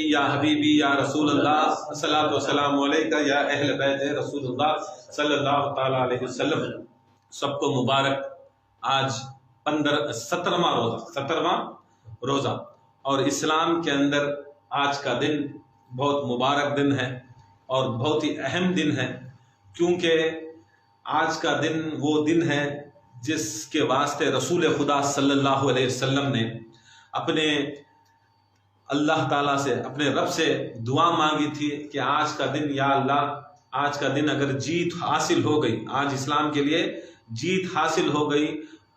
یا حبیبی یا رسول اللہ الصلاۃ والسلام علیکہ یا اہل بیت رسول اللہ صلی اللہ تعالی علیہ وسلم۔ سب کو مبارک۔ آج 17واں روزہ اور اسلام کے اندر آج کا دن بہت مبارک دن ہے اور بہت ہی اہم دن ہے، کیونکہ آج کا دن وہ دن ہے جس کے واسطے رسول خدا صلی اللہ علیہ وسلم نے اپنے اللہ تعالیٰ سے، اپنے رب سے دعا مانگی تھی کہ آج کا دن، یا اللہ آج کا دن اگر جیت حاصل ہو گئی، آج اسلام کے لیے جیت حاصل ہو گئی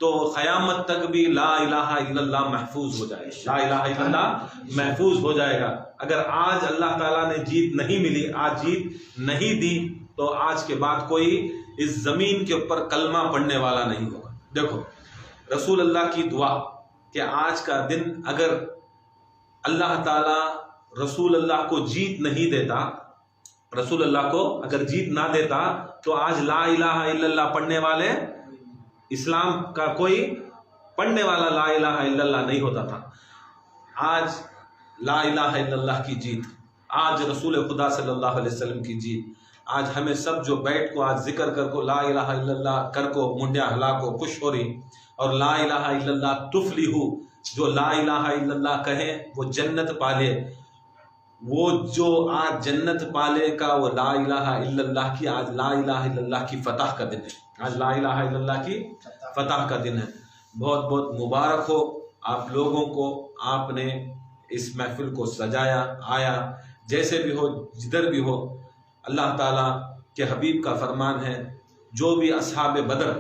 تو قیامت تک بھی لا الہ الا اللہ محفوظ ہو جائے گا، لا الہ الا اللہ محفوظ ہو جائے گا۔ اگر آج اللہ تعالیٰ نے جیت نہیں ملی، آج جیت نہیں دی، تو آج کے بعد کوئی اس زمین کے اوپر کلمہ پڑھنے والا نہیں ہوگا۔ دیکھو رسول اللہ کی دعا کہ آج کا دن اگر اللہ تعالیٰ رسول اللہ کو جیت نہیں دیتا، رسول اللہ کو اگر جیت نہ دیتا تو آج لا الہ الا اللہ پڑھنے والے، اسلام کا کوئی پڑھنے والا لا الہ الا اللہ نہیں ہوتا تھا۔ آج لا الہ الا اللہ کی جیت، آج رسول خدا صلی اللہ علیہ وسلم کی جیت، آج ہمیں سب جو بیٹھ کو آج ذکر کر کو لا الہ الا اللہ کر کو منڈیا ہلا کو خوش ہو رہی، اور لا الہ الا اللہ تفلحو، جو لا الہ الا اللہ کہے وہ جنت پالے، وہ جو آج جنت پالے کا وہ لا الہ الا اللہ کی، آج لا الہ الا اللہ کی فتح کا دن ہے، آج لا الہ الا اللہ کی فتح کا دن ہے۔ بہت بہت مبارک ہو آپ لوگوں کو، آپ نے اس محفل کو سجایا، آیا، جیسے بھی ہو جدھر بھی ہو۔ اللہ تعالیٰ کے حبیب کا فرمان ہے جو بھی اصحاب بدر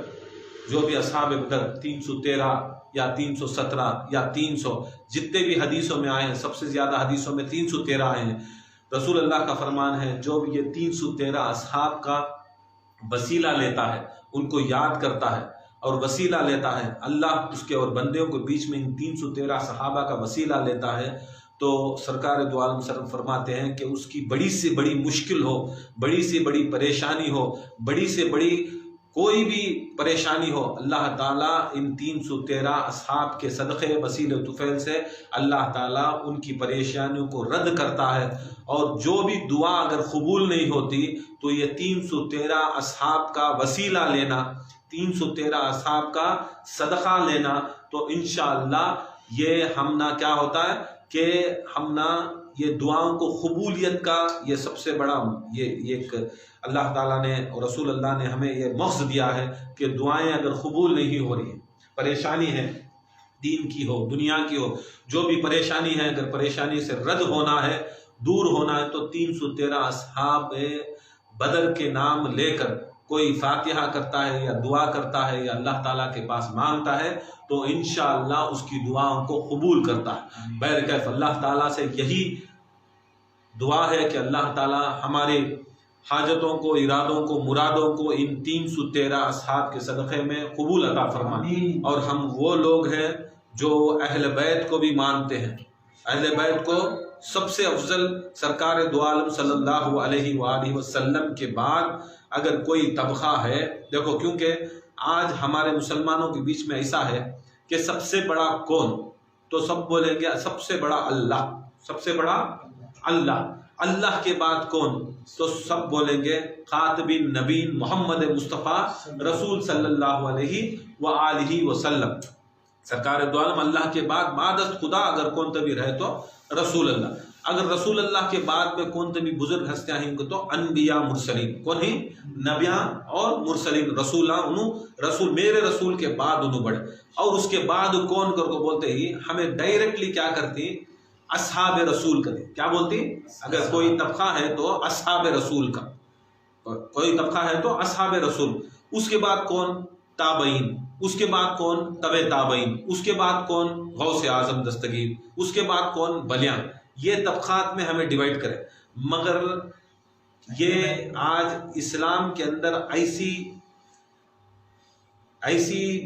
313 یا 317 یا 300 جتنے بھی حدیثوں میں آئے ہیں، سب سے زیادہ حدیثوں میں 313 آئے ہیں۔ رسول اللہ کا فرمان ہے جو بھی یہ 313 اصحاب کا وسیلہ لیتا ہے، ان کو یاد کرتا ہے اور وسیلہ لیتا ہے، اللہ اس کے اور بندیوں کے بیچ میں ان 313 صحابہ کا وسیلہ لیتا ہے، تو سرکار دو عالم سر فرماتے ہیں کہ اس کی بڑی سے بڑی مشکل ہو، بڑی سے بڑی پریشانی ہو، بڑی سے بڑی کوئی بھی پریشانی ہو، اللہ تعالیٰ ان 313 اصحاب کے صدقے وسیلے طفیل سے اللہ تعالیٰ ان کی پریشانیوں کو رد کرتا ہے۔ اور جو بھی دعا اگر قبول نہیں ہوتی تو یہ 313 اصحاب کا وسیلہ لینا، 313 اصحاب کا صدقہ لینا، تو انشاءاللہ یہ ہم نہ کیا ہوتا ہے کہ ہم نہ یہ دعاؤں کو قبولیت کا یہ سب سے بڑا یہ ایک اللہ تعالیٰ نے اور رسول اللہ نے ہمیں یہ مغز دیا ہے کہ دعائیں اگر قبول نہیں ہو رہی ہیں، پریشانی ہے، دین کی ہو، دنیا کی ہو، جو بھی پریشانی ہے، اگر پریشانی سے رد ہونا ہے، دور ہونا ہے، تو 313 اصحاب بدر کے نام لے کر کوئی فاتحہ کرتا ہے یا دعا کرتا ہے یا اللہ تعالیٰ کے پاس مانگتا ہے تو انشاءاللہ اس کی دعاؤں کو قبول کرتا ہے۔ بہرکیف اللہ تعالیٰ سے یہی دعا ہے کہ اللہ تعالیٰ ہمارے حاجتوں کو، ارادوں کو، مرادوں کو ان 313 اصحاب کے صدقے میں قبول عطا فرمائے۔ اور ہم وہ لوگ ہیں جو اہل بیت کو بھی مانتے ہیں، اہل بیت کو سب سے افضل سرکار دو عالم صلی اللہ علیہ وآلہ وسلم کے بعد اگر کوئی طبقہ ہے، دیکھو کیونکہ آج ہمارے مسلمانوں کے بیچ میں ایسا ہے کہ سب سے بڑا کون، تو سب بولیں گے سب سے بڑا اللہ، سب سے بڑا اللہ، اللہ کے بعد کون، تو سب بولیں گے خاتم النبیین محمد مصطفیٰ رسول صلی اللہ علیہ وآلہ وسلم، سرکار دو عالم اللہ کے بعد بعد خدا اگر کون تبھی رہے تو رسول اللہ۔ اگر رسول اللہ کے بعد میں کون تبھی بزرگ ہستیاں ہیں تو انبیاء مرسلین، کون ہیں؟ نبیاں اور مرسلین، رسول میرے رسول کے بعد انہوں بڑھے۔ اور اس کے بعد کون کر کو بولتے ہی ہمیں ڈائریکٹلی کیا کرتی؟ اصحاب رسول کرتے، کیا بولتی؟ اگر کوئی طبقہ ہے تو اصحاب رسول کا، کوئی طبقہ ہے تو اصحاب رسول، اس کے بعد کون؟ تابعین، اس کے بعد کون؟ تبع تابعین، اس کے بعد کون؟ غوث اعظم دستگیر، اس کے بعد کون؟ بلیاں۔ یہ طبقات میں ہمیں ڈیوائیڈ کرے، مگر یہ آج اسلام کے اندر ایسی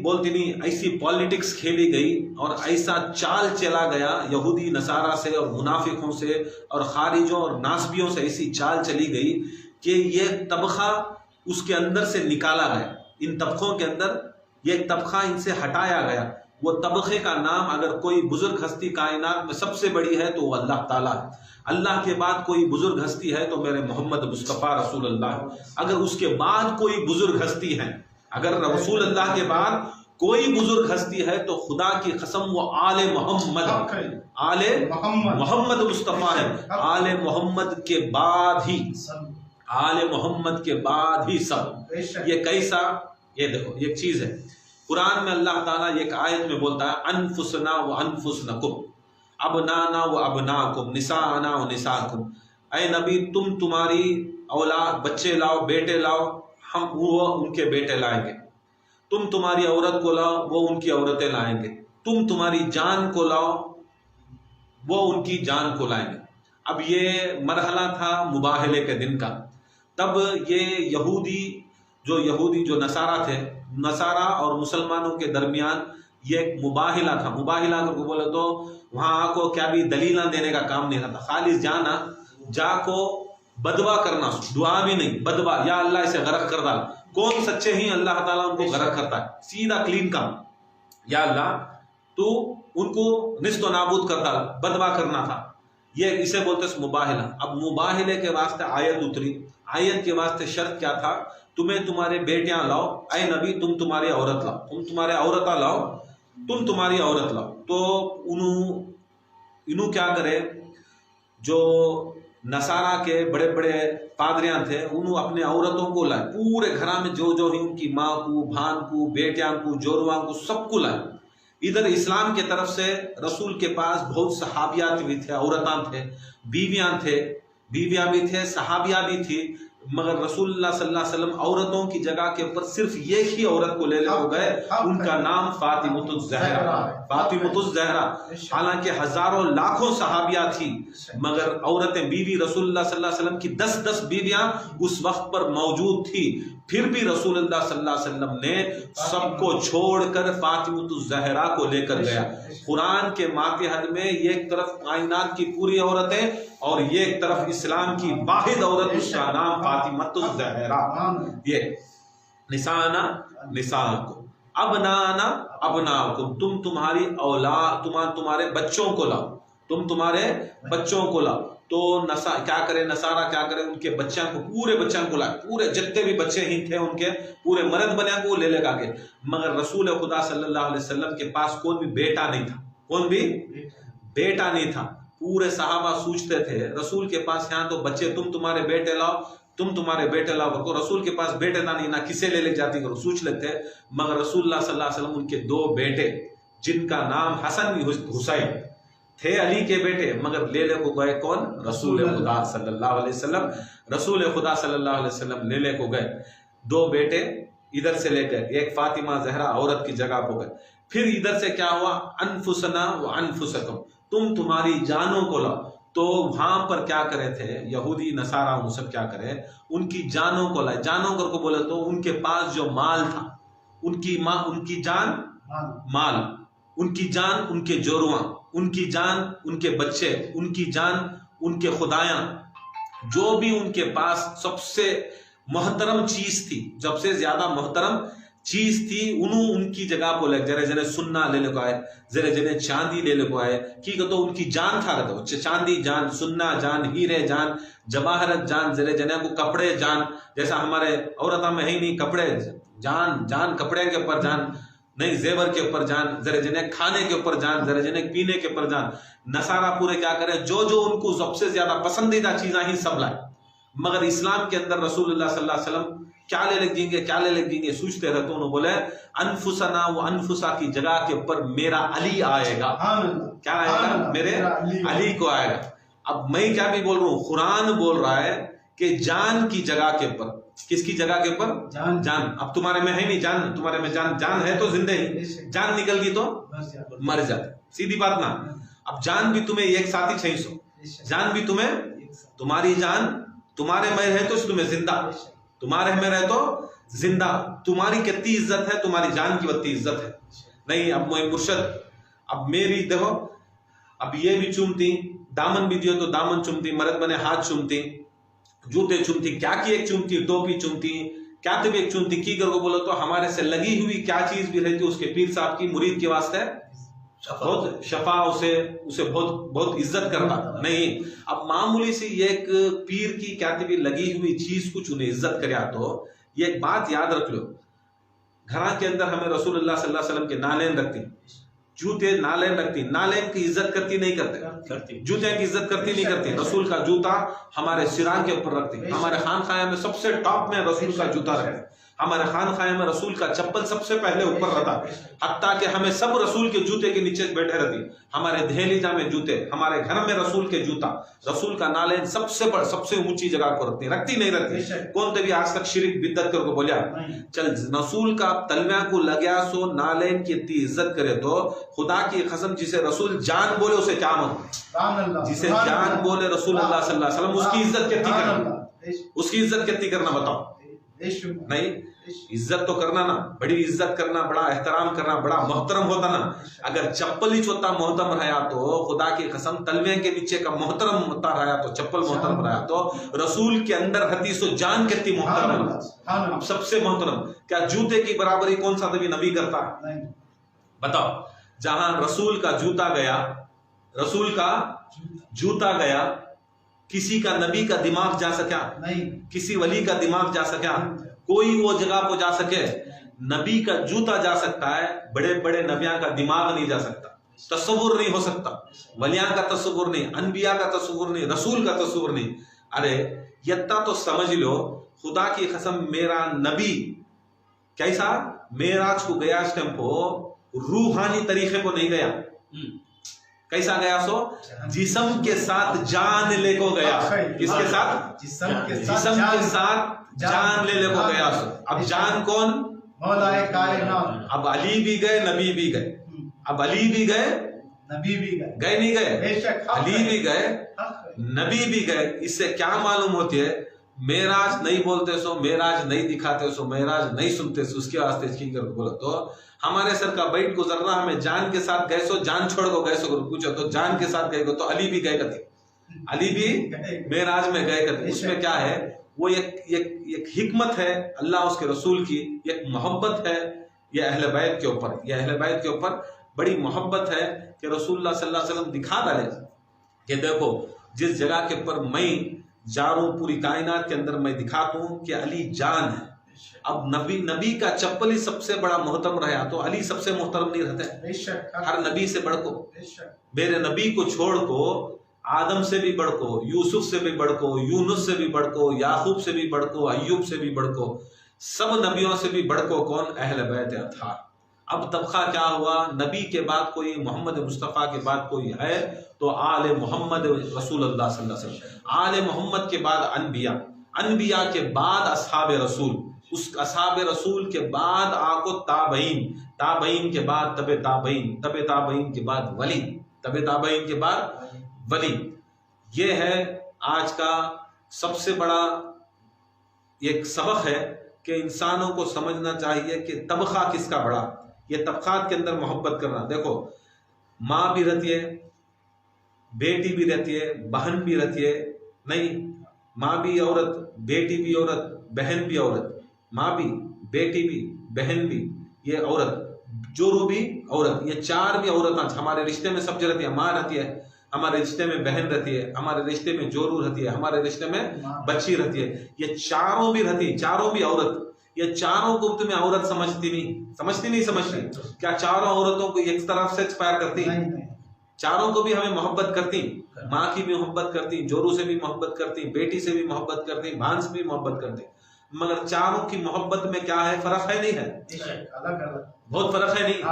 بولتی نہیں، ایسی پالیٹکس کھیلی گئی اور ایسا چال چلا گیا یہودی نصارہ سے اور منافقوں سے اور خارجوں اور ناسبیوں سے، ایسی چال چلی گئی کہ یہ طبقہ اس کے اندر سے نکالا گیا، ان طبقوں کے اندر یہ طبقہ ان سے ہٹایا گیا۔ وہ طبقے کا نام اگر کوئی بزرگ ہستی کائنات میں سب سے بڑی ہے تو وہ اللہ تعالیٰ ہے۔ اللہ کے بعد کوئی بزرگ ہستی ہے تو میرے محمد مصطفیٰ رسول اللہ. اگر اس کے بعد کوئی بزرگ ہستی ہے، اگر رسول اللہ کے بعد کوئی بزرگ ہستی ہے تو خدا کی قسم وہ آل محمد، آل محمد مصطفیٰ ہے. آل محمد کے بعد ہی، آل محمد کے بعد ہی سب. یہ کیسا؟ یہ دیکھو ایک چیز ہے، قرآن میں اللہ تعالیٰ ایک آیت میں بولتا ہے انفسنا و انفسنکم، ابنانا و ابناکم، نساءنا و نساءکم. اے نبی تم تمہاری اولاد بچے لاؤ، بیٹے لاؤ، ہم وہ ان کے بیٹے لائیں گے. تم تمہاری عورت کو لاؤ، وہ ان کی عورتیں لائیں گے. تم تمہاری جان کو لاؤ، وہ ان کی جان کو لائیں گے. اب یہ مرحلہ تھا مباہلے کے دن کا. تب یہ یہودی جو نصارہ تھے، نصارہ اور مسلمانوں کے درمیان یہ ایک مباہلہ تھا. مباہلہ اگر کو بولے تو وہاں کو کیا بھی دلیلاں دینے کا کام نہیں تھا، خالی جانا، جا کو بدوا کرنا، دعا بھی نہیں، بدوا، یا اللہ اسے غرق کر ڈال. کون سچے ہیں اللہ تعالیٰ ان کو غرق کرتا ہے، سیدھا کلین کام، یا اللہ تو ان کو نست و نابود کر ڈال، بدوا کرنا تھا. یہ اسے بولتے ہیں مباہلہ. اب مباہلے کے واسطے آیت اتری. آیت کے واسطے شرط کیا تھا؟ تمہیں تمہارے بیٹیاں لاؤ، اے نبی تم تمہاری عورت لاؤ، تم تمہارے عورتیں لاؤ، تم تمہاری عورت لاؤ. تو انہوں کیا کرے، جو نصارہ کے بڑے بڑے پادریاں تھے انہوں اپنے عورتوں کو لائے، پورے گھر میں جو ہی ان کی ماں کو، بھان کو، بیٹیاں کو، جورواں کو، سب کو لائے. ادھر اسلام کی طرف سے رسول کے پاس بہت صحابیات بھی تھے، عورتاں تھے، بیویاں بھی تھے، صحابیہ بھی تھی. مگر رسول اللہ صلی اللہ علیہ وسلم عورتوں کی جگہ کے اوپر صرف ایک ہی عورت کو لے ہو گئے، ان کا نام فاطمۃ الزہرا. فاطمۃ الزہرا. حالانکہ ہزاروں لاکھوں صحابیہ تھی، مگر عورتیں، بیوی رسول اللہ صلی اللہ علیہ وسلم کی 10 بیویاں اس وقت پر موجود تھی. پھر بھی رسول اللہ صلی اللہ علیہ وسلم نے سب کو چھوڑ کر فاطمۃ الزہرا کو لے کر گیا. قرآن کے ماتحت میں ایک طرف کائنات کی پوری عورتیں اور ایک طرف اسلام کی واحد عورت، اس کا نام فاطمۃ الزہرا. یہ نسانا نساءکم، ابنانا ابناکم، تم تمہاری اولاد، تمہارے بچوں کو لاؤ، تم تمہارے بچوں کو لاؤ. تو کیا کرے نصارہ، کیا کرے، ان کے بچوں کو، پورے بچوں کو لائے، پورے جتنے بھی بچے ہی تھے ان کے پورے مرد بنیا کو لے لگا کے. مگر رسول خدا صلی اللہ علیہ وسلم کے پاس کوئی بھی بیٹا نہیں تھا، کوئی بھی بیٹا نہیں تھا. پورے صحابہ سوچتے تھے رسول کے پاس یہاں تو بچے، تم تمہارے بیٹے لاؤ، تم تمہارے بیٹے لاؤ. تو رسول کے پاس بیٹے نہ نہیں، نہ کسے لے جاتی کرو، سوچ لیتے. مگر رسول اللہ صلی اللہ علیہ وسلم ان کے 2 بیٹے جن کا نام حسن حسین تھے، علی کے بیٹے، مگر لے کو گئے کون؟ رسول خدا صلی اللہ علیہ وسلم. رسول خدا صلی اللہ علیہ وسلم لے کو گئے. 2 بیٹے ادھر سے لے گئے، ایک فاطمہ زہرا عورت کی جگہ پہ گئے. پھر ادھر سے کیا ہوا؟ انفسنا و انفسکم، تم تمہاری جانوں کو لاؤ. تو وہاں پر کیا کرے تھے یہودی نصارہ، وہ سب کیا کرے، ان کی جانوں کو لائے. جانوں کو بولے تو ان کے پاس جو مال تھا، ان کی جان، مال، ان کی جان، ان کے جورواں، ان کی جان، ان کے بچے، ان کی جان، ان کے خدایاں، جو بھی ان کے پاس سب سے محترم چیز تھی، سب سے زیادہ محترم چیز تھی، انہوں ان کی جگہ کو لے جرے جنے سننا لے لے کو آئے، جرے جنے چاندی لے لے کو آئے. کی تو ان کی جان تھا رہتا، چاندی جان، سننا جان، ہیرے جان، جواہرت جان، جرے جنے کو کپڑے جان. جیسا ہمارے عورتوں میں ہی نہیں، کپڑے جان، کپڑے کے اوپر جان نہیں، زیور کے اوپر جان، ذرا جنہیں کھانے کے اوپر جان، ذرا جنہیں پینے کے اوپر جان. نصارہ پورے کیا کرے، جو ان کو سب سے زیادہ پسندیدہ چیزیں ہی سب لائے. مگر اسلام کے اندر رسول اللہ صلی اللہ علیہ وسلم کیا لے لگ دیں گے سوچتے رہتے. انہوں بولے انفسنا و انفسا کی جگہ کے اوپر میرا علی آئے گا. کیا آئے گا؟ میرے علی کو آئے گا. اب میں کیا بھی بول رہا ہوں، قرآن بول رہا ہے کہ جان کی جگہ کے اوپر، کس کی جگہ کے اوپر؟ جان. اب تمہارے میں ہے نہیں جان، تمہارے میں جان ہے تو زندہ ہی، جان نکل گئی تو مر جاتے، سیدھی بات نا. اب جان بھی تمہیں ایک ساتھی 600، جان بھی تمہیں، تمہاری جان تمہارے میں رہے تو تمہیں زندہ، تمہارے میں رہے تو زندہ. تمہاری کتنی عزت ہے، تمہاری جان کی اتنی عزت ہے نہیں. اب میں مرشد، اب میری دیکھو، اب یہ بھی چومتی، دامن بھی دیو تو دامن چومتی، مرد بنے ہاتھ چومتی، جوتے چومتی، کیا کی ایک چومتی، ٹوپی چومتی، کیا تو بھی ایک چومتی. کی کر کو بولو تو ہمارے سے لگی ہوئی کیا چیز بھی رہتی اس کے پیر صاحب کی مرید کے واسطے بہت شفا اسے بہت عزت کرتا نہیں. اب معمولی سی ایک پیر کی کاتبی لگی ہوئی چیز کو چنے عزت کریا تو یہ ایک بات یاد رکھ لو. گھراں کے اندر ہمیں رسول اللہ صلی اللہ علیہ وسلم کے نالین رکھتی, جوتے نالین رکھتی, نالین کی عزت کرتی نہیں کرتے, جوتے کی عزت کرتی نہیں کرتی. رسول کا جوتا ہمارے سراں کے اوپر رکھتی. ہمارے خانقاہ میں سب سے ٹاپ میں رسول کا جوتا رکھتے. ہمارے خانقاہ میں رسول کا چپل سب سے پہلے اوپر رہتا, حتیٰ کہ ہمیں سب رسول کے جوتے کے نیچے بیٹھے رہتی. ہمارے دہلیجہ میں جوتے, ہمارے گھر میں رسول کے جوتا, رسول کا نالین سب سے اونچی جگہ کو رکھتی نہیں رکھتی. کون تے بھی آج تک شرک بدعت کر کو بولیا چل رسول کا تلویاں کو لگیا سو نالین کی اتنی عزت کرے تو خدا کی قسم جسے رسول جان بولے اسے کیا مانو, جسے جان بولے رسول اللہ صلی اللہ علیہ وسلم اس کی عزت کتنی کرنا, اس کی عزت کتنی کرنا بتاؤ. نہیں عزت تو کرنا نا, بڑی عزت کرنا, بڑا احترام کرنا, بڑا محترم ہوتا نا. اگر چپل ہی چھوتا محترم رہا تو خدا کی قسم تلوے کے نیچے کا محترم ہوتا رہا تو چپل محترم رہا تو رسول کے اندر حدیث و جان کتنی محترم. اب سب سے محترم کیا جوتے کی برابری کون سا نبی کرتا بتاؤ. جہاں رسول کا جوتا گیا, رسول کا جوتا گیا, کسی کا نبی کا دماغ جا سکیا نہیں, کسی ولی کا دماغ جا سکیا, کوئی وہ جگہ کو جا سکے. نبی کا جوتا جا سکتا ہے, بڑے بڑے نبیاں کا دماغ نہیں جا سکتا, تصور نہیں ہو سکتا, ولیاں کا تصور نہیں, انبیاء کا تصور نہیں, رسول کا تصور نہیں. ارے یتا تو سمجھ لو خدا کی قسم میرا نبی کیسا معراج کو گیا اس ٹائم کو روحانی طریقے کو نہیں گیا. کیسا گیا سو جسم کے ساتھ جان لے کو گیا. کس کے ساتھ؟ جسم کے ساتھ جان لے کو گیا سو. اب جان کون؟ مولا کائنات. اب علی بھی گئے, نبی بھی گئے. اب علی بھی گئے, نبی بھی گئے. گئے نہیں گئے؟ علی بھی گئے, نبی بھی گئے. اس سے کیا معلوم ہوتی ہے؟ معراج نہیں بولتے سو, معراج نہیں دکھاتے سو, معراج نہیں سنتے سو, اس کے واسطے کی کر بولا تو ہمارے سر کا بیٹ گزر رہا, ہمیں جان کے ساتھ گئے سو, جان چھوڑ کو گئے سو پوچھو تو جان کے ساتھ گئے گو تو علی بھی گئے کتے, علی بھی معراج میں گئے کتے. اس میں کیا ہے؟ وہ ایک حکمت ہے اللہ اس کے رسول کی, ایک محبت ہے یہ اہل بیت کے اوپر, یہ اہل بیت کے اوپر بڑی محبت ہے کہ رسول اللہ صلی اللہ علیہ وسلم دکھا ڈالے کہ دیکھو جس جگہ کے اوپر میں جاروں پوری کائنات کے اندر میں دکھاتا ہوں کہ علی جان ہے. اب نبی کا چپل ہی سب سے بڑا محترم رہا تو علی سب سے محترم نہیں رہتا. ہر نبی سے بڑھ کو, میرے نبی کو چھوڑ کو آدم سے بھی بڑھ کو, یوسف سے بھی بڑھ کو, یونس سے بھی بڑھ کو, یعقوب سے بھی بڑھ کو, ایوب سے بھی بڑھ کو, سب نبیوں سے بھی بڑھ کو کون؟ اہل بیت اطہار. اب طبقہ کیا ہوا؟ نبی کے بعد کوئی محمد مصطفیٰ کے بعد کوئی ہے تو آل محمد رسول اللہ صلی اللہ علیہ وسلم. آل محمد کے بعد انبیاء, انبیاء کے بعد اصحاب رسول, اس اصحاب رسول کے بعد آکو تابعین, تابعین کے بعد تبع تابعین, تبع تابعین کے بعد ولی, تبع تابعین کے بعد ولی. یہ ہے آج کا سب سے بڑا ایک سبق ہے کہ انسانوں کو سمجھنا چاہیے کہ طبقہ کس کا بڑا. یہ طبقات کے اندر محبت کرنا. دیکھو ماں بھی رہتی ہے, بیٹی بھی رہتی ہے, بہن بھی رہتی ہے. نہیں, ماں بھی عورت, بیٹی بھی عورت, بہن بھی عورت, ماں بھی, بیٹی بھی, بہن بھی, یہ عورت, جورو بھی عورت, یہ چار بھی عورت ہمارے رشتے میں سب رہتی ہے. ماں رہتی ہے, ہمارے رشتے میں بہن رہتی ہے, ہمارے رشتے میں جورو رہتی ہے, ہمارے رشتے میں بچی رہتی ہے. یہ چاروں بھی رہتی, چاروں بھی عورت. یہ چاروں کو تمہیں عورت سمجھتی نہیں. کیا چاروں عورتوں کو ایک طرف سے ایکسپائر کرتی؟ چاروں کو بھی ہمیں محبت کرتی, ماں کی بھی محبت کرتی, جورو سے بھی محبت کرتی, بیٹی سے بھی محبت کرتی, بہن سے بھی محبت کرتی. مگر چاروں کی محبت میں کیا ہے؟ فرق ہے نہیں ہے؟ بہت فرق ہے نہیں؟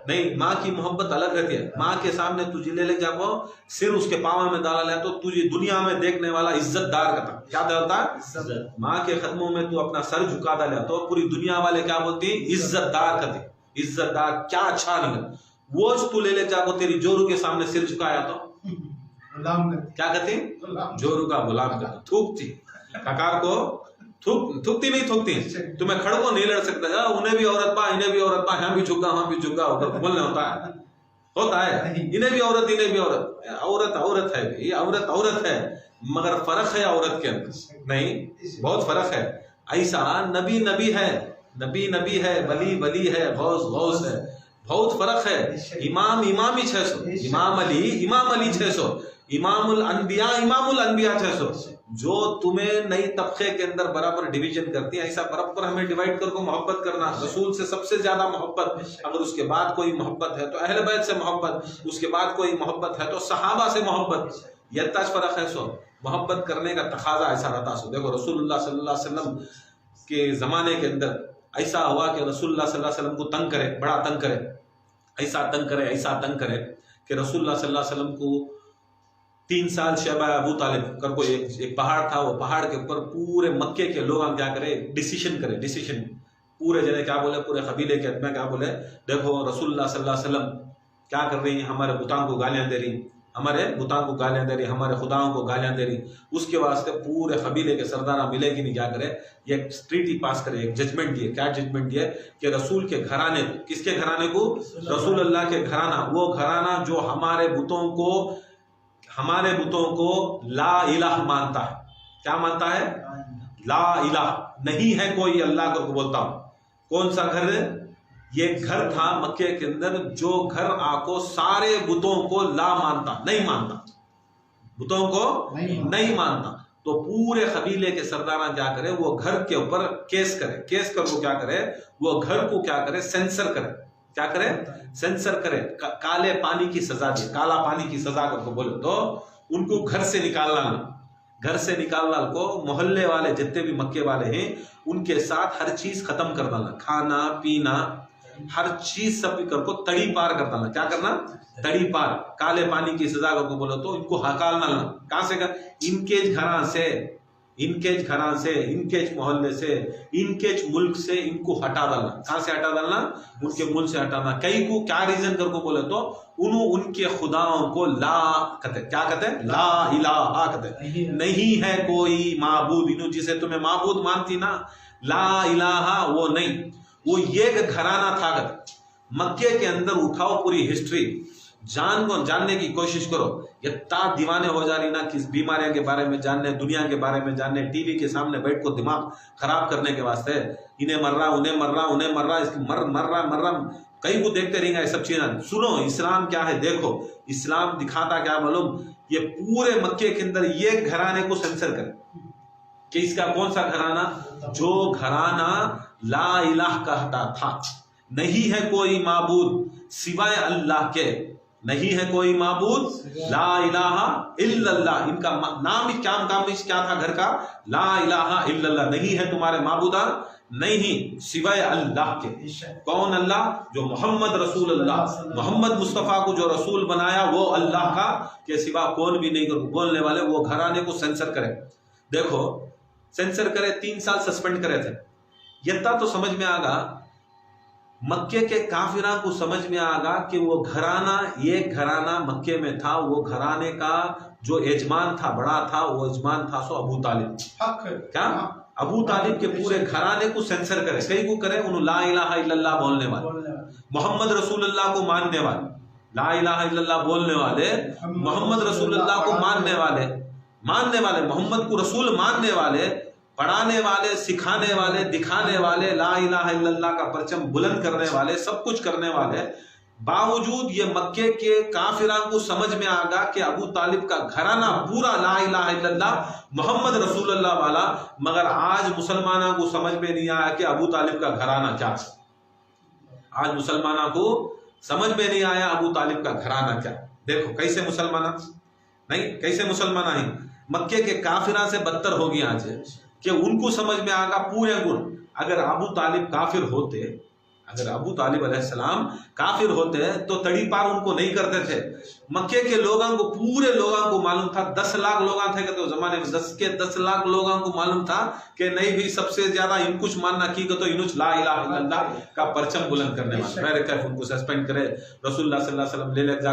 نہیں, ماں کی محبت الگ رہتی ہے. ماں کے سامنے تجھے لے جاؤ, سر اس کے پاؤں میں ڈالا لے تو تجھے دنیا میں دیکھنے والا عزت دار کرتا. کیا ہوتا ہے؟ ماں کے قدموں میں تو اپنا سر جھکا ڈالا تو پوری دنیا والے کیا بولتی ہیں؟ عزت دار کرتے. عزت دار کیا اچھا نہیں ہے. وہ تو لے جاؤ تیری جورو کے سامنے سر جھکایا تو کیا کہتے ہیں؟ جورو کا غلام کرتے. تھوکتی ککار کو تھوکتی نہیں تھوکتی. تمہیں کھڑ کو نہیں لڑ سکتا, انہیں بھی عورت پا, انہیں بھی عورت پا, یہاں بھی جھکا وہاں بھی جھکا بولنے ہوتا ہے. انہیں بھی عورت, انہیں بھی عورت. عورت ہے, یہ عورت ہے, مگر فرق ہے عورت کے اندر. نہیں, بہت فرق ہے. ایسا نبی ہے, نبی ہے, ولی ہے, غوث ہے. بہت فرق ہے. امام ہی 600، امام علی 600، امام الانبیاء 600. جو تمہیں نئی طبقے کے اندر برابر ڈویژن کرتی ہیں، ایسا برابر ہمیں ڈیوائڈ کر کو محبت کرنا. رسول سے سب سے زیادہ محبت، اگر اس کے بعد کوئی محبت ہے تو اہل بیت سے محبت، اس کے بعد کوئی محبت ہے تو صحابہ سے محبت. یہ تاج فرق ہے. سو محبت کرنے کا تقاضا ایسا رہتا. سو دیکھو رسول اللہ صلی اللہ علیہ وسلم کے زمانے کے اندر ایسا ہوا کہ رسول اللہ صلی اللہ علیہ وسلم کو تنگ کرے، بڑا تنگ کرے، ایسا تنگ کرے کہ رسول اللہ صلی اللہ علیہ وسلم کو 3 سال شیبہ ابو طالب کر کو ایک پہاڑ تھا، وہ پہاڑ کے اوپر پورے مکے کے لوگ کیا کرے، ڈیسیشن پورے جنے کیا بولے، پورے قبیلے کے آدمی کیا بولے، دیکھو رسول اللہ صلی اللہ علیہ وسلم کیا کر رہی ہیں، ہمارے بتاؤں کو گالیاں دے رہی، ہمارے خداؤں کو گالیاں دے رہی. اس کے واسطے پورے قبیلے کے سردارہ ملے گی نہیں، کیا کرے، یہ ٹریٹی پاس کرے، ایک ججمنٹ دیے. کیا ججمنٹ دیے کہ رسول کے گھرانے، کس کے گھرانے کو، رسول اللہ کے گھرانہ، وہ گھرانہ جو ہمارے بتوں کو لا الہ مانتا ہے. کیا مانتا ہے؟ لا الہ، نہیں ہے کوئی اللہ کو بولتا ہوں. کون سا گھر ہے یہ؟ گھر تھا مکے کے اندر جو گھر آکو سارے بتوں کو لا مانتا، نہیں مانتا، بتوں کو نہیں مانتا. تو پورے قبیلے کے سرداران کیا کرے، وہ گھر کے اوپر کیس کر وہ کیا کرے، وہ گھر کو کیا کرے، سینسر کرے. کیا کرے؟ سینسر کرے. کالے پانی کی سزا دی، کالا پانی کی سزا کو بولے تو ان کو گھر سے نکالنا کو محلے والے جتنے بھی مکے والے ہیں ان کے ساتھ ہر چیز ختم کر ڈالنا، کھانا پینا ہر چیز سب کر کو تڑی پار کر ڈالنا. کیا کرنا؟ تڑی پار. کالے پانی کی سزا کو بولو تو ان کو ہکالنا، کہاں سے کر، ان کے گھراں سے، ان کے محلے سے، ان کے ملک سے ان کو ہٹا ڈالنا. کہاں سے ہٹا ڈالنا؟ ان کے ملک سے ہٹانا. کئی کو کیا ریزن کر کو بولے تو ان کے خداؤں کو لا کہتے. کیا کہتے؟ لا الہ کہتے. نہیں ہے کوئی معبود، انہوں جسے تمہیں معبود مانتی نا، لا الہ وہ نہیں. وہ یہ گھرانہ تھا. مکے کے اندر اٹھاؤ پوری ہسٹری، جاننے کی کوشش کرو. یہ دیوانے ہو جا رہی نا کس بیماریاں کے بارے میں جاننے، دنیا کے بارے میں جاننے، ٹی وی کے سامنے بیٹھ کو دماغ خراب کرنے کے واسطے. انہیں مر رہا، انہیں مر رہا، اس کی مر رہا کئی کو دیکھتے رہیں گے یہ سب چیزیں. سنو اسلام کیا ہے، دیکھو اسلام دکھاتا کیا معلوم، یہ پورے مکے کے اندر یہ گھرانے کو سینسر کرے کہ اس کا کون سا گھرانہ، جو گھرانہ لا الہ کہتا تھا، نہیں ہے کوئی معبود سوائے اللہ کے، نہیں ہے کوئی معبود، لا الہ الا اللہ. ان کا نام ہی کیا تھا گھر کا، لا الہ الا اللہ. نہیں ہے تمہارے معبودان، نہیں سوائے اللہ کے. کون اللہ؟ جو محمد رسول اللہ، محمد مصطفیٰ کو جو رسول بنایا وہ اللہ کا کے سوا کون بھی نہیں بولنے والے. وہ گھرانے کو سینسر کرے. دیکھو سینسر کرے، 3 سال سسپینڈ کرے تھے. یہ تو سمجھ میں آگا، مکے کے کافران کو سمجھ میں آگا کہ وہ گھرانہ، ایک گھرانہ مکے میں تھا، وہ گھرانے کا جو یجمان تھا، بڑا تھا، وہ یجمان تھا سو ابو طالب. کیا؟ ابو طالب کے پورے گھرانے کو سینسر کرے. کئی کو کرے، انہوں لا الہ الا اللہ بولنے والے، محمد رسول اللہ کو ماننے والے، لا الہ الا اللہ بولنے والے، محمد رسول اللہ کو ماننے والے، محمد کو رسول ماننے والے، پڑھانے والے، سکھانے والے، دکھانے والے، لا الہ الا اللہ کا پرچم بلند کرنے والے، سب کچھ کرنے والے. باوجود یہ مکے کے کافران کو سمجھ میں آگا کہ ابو طالب کا گھرانہ پورا لا الہ الا اللہ محمد رسول اللہ والا. مگر آج مسلمانوں کو سمجھ میں نہیں آیا کہ ابو طالب کا گھرانہ کیا. آج مسلمانوں کو سمجھ میں نہیں آیا ابو طالب کا گھرانہ کیا. دیکھو کیسے مسلمان ہیں. مکے کے کافران سے بدتر ہو گیا آج کہ ان کو سمجھ میں آگا پورے گن. اگر ابو طالب کافر ہوتے، اگر ابو طالب علیہ السلام کافر ہوتے تو تڑی پار ان کو نہیں کرتے تھے. مکے کے لوگوں کو، پورے لوگوں کو معلوم تھا، 10 لاکھ لوگ تھے کہ تو زمانے میں 10 لاکھ لوگوں کو معلوم تھا کہ نہیں بھی سب سے زیادہ ان کچھ ماننا کی تو انچ لا الہ الا اللہ کا پرچم بلند کرنے والے. میرے کیف ان کو سسپینڈ کرے. رسول اللہ صلی اللہ علیہ وسلم لے جا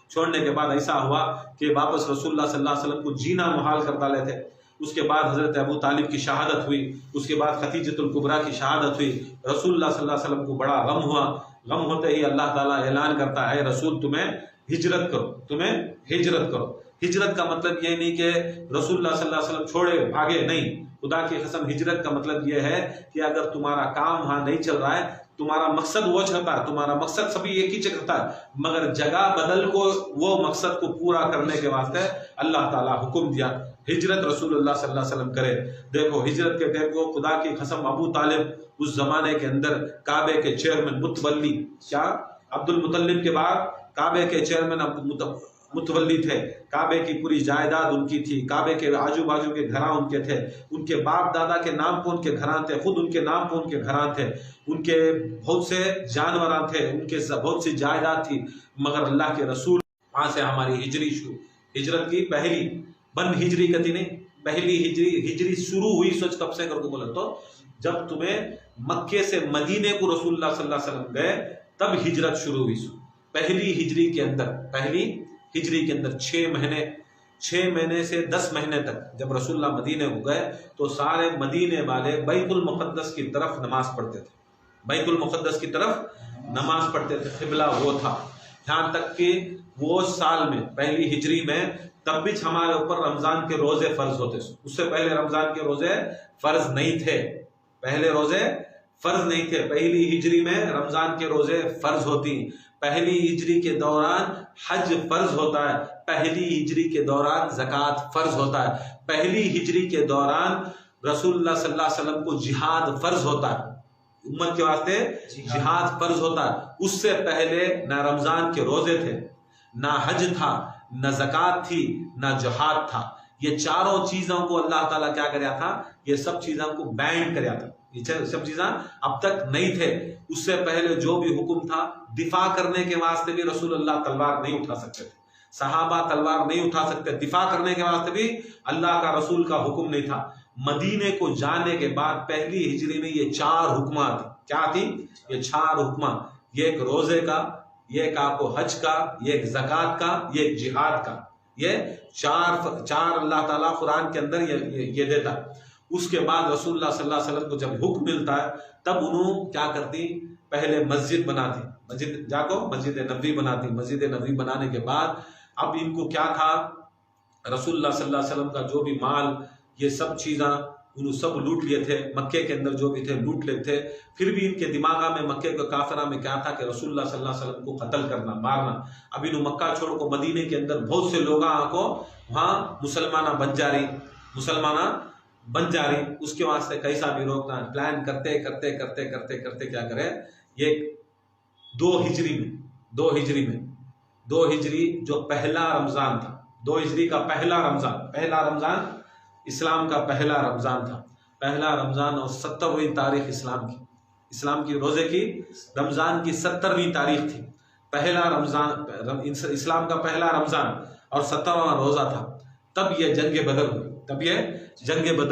چھوڑنے کے بعد ایسا ہوا کہ واپس رسول اللہ صلی اللہ علیہ وسلم کو جینا محال کر ڈالے تھے. اس کے بعد حضرت ابو طالب کی شہادت ہوئی. اس کے بعد خدیجۃ الکبریٰ کی شہادت ہوئی. رسول اللہ صلی اللہ علیہ وسلم کو بڑا غم ہوا. غم ہوتے ہی اللہ تعالیٰ اعلان کرتا ہے، رسول تمہیں ہجرت کرو. ہجرت کا مطلب یہ نہیں کہ رسول اللہ صلی اللہ علیہ وسلم چھوڑے بھاگے، نہیں. خدا کی قسم ہجرت کا مطلب یہ ہے کہ اگر تمہارا کام وہاں نہیں چل رہا ہے تمہارا مقصد وہ ہوتا ہے، تمہارا مقصد سبھی ایک ہی چیز ہوتا ہے، مگر جگہ بدل کو وہ مقصد کو پورا کرنے کے واسطے اللہ تعالیٰ حکم دیا ہجرت رسول اللہ صلی اللہ علیہ وسلم کرے۔ دیکھو ہجرت کے ٹائم کو خدا کی قسم ابو طالب اس زمانے کے اندر کعبے کے چیئرمین متولی، کیا عبد المطلب کے بعد کعبے کے چیئرمین متولی تھے، کعبے کی پوری جائیداد ان کی تھی، کعبے کے آجو باجو کے گھراں ان کے تھے، ان کے باپ دادا کے نام پہ ان کے گھراں تھے، خود ان کے نام پہ ان کے گھراں تھے، ان کے بہت سے جانوراں تھے، ان کے بہت سی جائیداد تھی، مگر اللہ کے رسول وہاں سے ہماری ہجری شروع، ہجرت کی پہلی بن ہجری کتی نہیں، پہلی ہجری شروع ہوئی سوچ کب سے کر کو بولا تو جب تمہیں مکے سے مدینے کو رسول اللہ صلی اللہ علیہ وسلم گئے تب ہجرت شروع ہوئی۔ پہلی ہجری کے اندر 6 مہینے سے 10 مہینے تک جب رسول اللہ مدینے کو گئے تو سارے مدینے والے بیت المقدس کی طرف نماز پڑھتے تھے، بیت المقدس کی طرف نماز پڑھتے تھے، قبلہ وہ تھا، یہاں تک کہ وہ سال میں پہلی ہجری میں تب بھی ہمارے اوپر رمضان کے روزے فرض ہوتے، اس سے پہلے رمضان کے روزے فرض نہیں تھے، پہلی ہجری میں رمضان کے روزے فرض ہوتی، پہلی ہجری کے دوران حج فرض ہوتا ہے، پہلی ہجری کے دوران زکوٰۃ فرض ہوتا ہے، پہلی ہجری کے دوران رسول اللہ صلی اللہ علیہ وسلم کو جہاد فرض ہوتا ہے، امت کے واسطے جہاد فرض ہوتا ہے۔ اس سے پہلے نہ رمضان کے روزے تھے، نہ حج تھا، نہ زکوٰۃ تھی، نہ جہاد تھا، یہ چاروں چیزوں کو اللہ تعالیٰ کیا کریا تھا، یہ سب چیزوں کو بین کریا تھا، یہ سب چیزیں اب تک نہیں تھے۔ اس سے پہلے جو بھی حکم تھا دفاع کرنے کے واسطے بھی رسول اللہ تلوار نہیں اٹھا سکتے تھے، صحابہ تلوار نہیں اٹھا سکتے، دفاع کرنے کے واسطے بھی اللہ کا رسول کا حکم نہیں تھا۔ مدینے کو جانے کے بعد پہلی ہجری میں یہ 4 حکمات کیا تھی، یہ 4 حکمات، یہ ایک روزے کا، یہ ایک آپ کو حج کا، یہ ایک زکوٰۃ کا، یہ ایک جہاد کا، یہ چار اللہ تعالیٰ قرآن کے اندر یہ دیتا۔ اس کے بعد رسول اللہ صلی اللہ علیہ وسلم کو جب حکم ملتا ہے تب انہوں کیا کرتی، پہلے مسجد بناتی، مسجد نبوی بناتی، مسجد نبوی بنانے کے بعد اب ان کو کیا تھا، رسول اللہ صلی اللہ علیہ وسلم کا جو بھی مال یہ سب چیزاں انہوں سب لوٹ لیے تھے، مکے کے اندر جو بھی تھے لوٹ لیے تھے، پھر بھی ان کے دماغ میں مکے کے کافرہ میں کیا تھا کہ رسول اللہ صلی اللہ علیہ وسلم کو قتل کرنا، مارنا۔ اب انہوں مکہ چھوڑ کو مدینے کے اندر بہت سے لوگوں کو وہاں مسلمانہ بن جا رہی، اس کے واسطے کیسا بھی روکنا پلان کرتے کیا کرے، یہ 2 ہجری جو پہلا رمضان تھا، 2 ہجری کا پہلا رمضان اسلام کا پہلا رمضان تھا، پہلا رمضان، اور 70ویں تاریخ اسلام کی روزے کی رمضان کی 70ویں تاریخ تھی، پہلا رمضان اسلام کا پہلا رمضان اور 70واں روزہ تھا، تب یہ جنگ بدر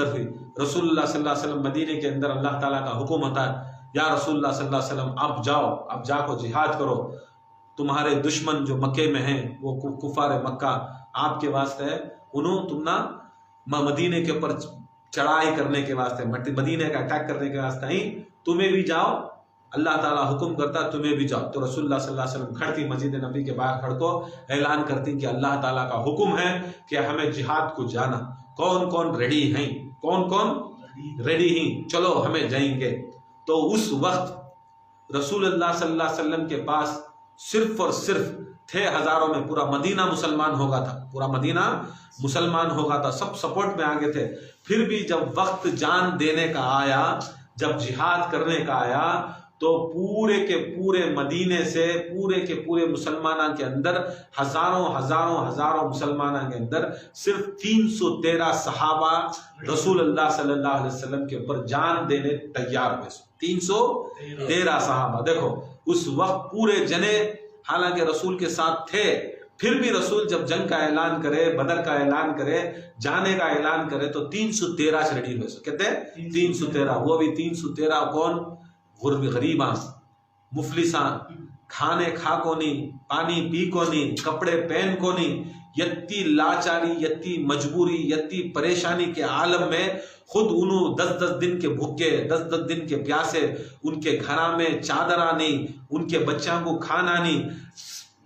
ہوئی۔ رسول اللہ صلی اللہ علیہ وسلم مدینے کے اندر اللہ تعالیٰ کا حکم ہوتا ہے، یا رسول اللہ صلی اللہ علیہ وسلم اب جا کو جہاد کرو، تمہارے دشمن جو مکے میں ہیں وہ کفار مکہ آپ کے واسطے انہوں تم نہ مدینے کے اوپر چڑھائی کرنے کے واسطے، مدینے کا اٹیک کرنے کے واسطے ہی تمہیں بھی جاؤ، اللہ تعالیٰ حکم کرتا ہے تمہیں بھی جاؤ۔ تو رسول اللہ صلی اللہ علیہ وسلم کھڑتی مسجد نبی کے باہر کھڑ کو اعلان کرتی کہ اللہ تعالیٰ کا حکم ہے کہ ہمیں جہاد کو جانا، کون ریڈی ہیں، چلو ہمیں جائیں گے۔ تو اس وقت رسول اللہ صلی اللہ علیہ وسلم کے پاس صرف اور صرف تھے ہزاروں میں، پورا مدینہ مسلمان ہوگا تھا، سب سپورٹ میں آگے تھے۔ پھر بھی جب وقت جان دینے کا آیا، جب جہاد کرنے کا آیا، تو پورے کے پورے مدینے سے پورے کے پورے مسلمانوں کے اندر ہزاروں مسلمانوں کے اندر صرف 313 صحابہ رسول اللہ صلی اللہ علیہ وسلم کے اوپر جان دینے تیار ہوئے، 313 صحابہ۔ دیکھو اس وقت پورے جنے حالانکہ رسول کے ساتھ تھے، پھر بھی رسول جب جنگ کا اعلان کرے، بدر کا اعلان کرے، جانے کا اعلان کرے تو 313 سے ریڈی ہوئے، کہتے ہیں 313، وہ بھی 313 کون، غریباں، مفلساں، کھانے کھا کو نہیں، پانی پی کو نہیں، کپڑے پہن کو نہیں، یتی لاچاری، یتی مجبوری، یتی پریشانی کے عالم میں خود انہوں 10 دن کے بھوکے، 10 دن کے پیاسے، ان کے گھرا میں چادرہ نہیں، ان کے بچوں کو کھانا نہیں،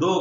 2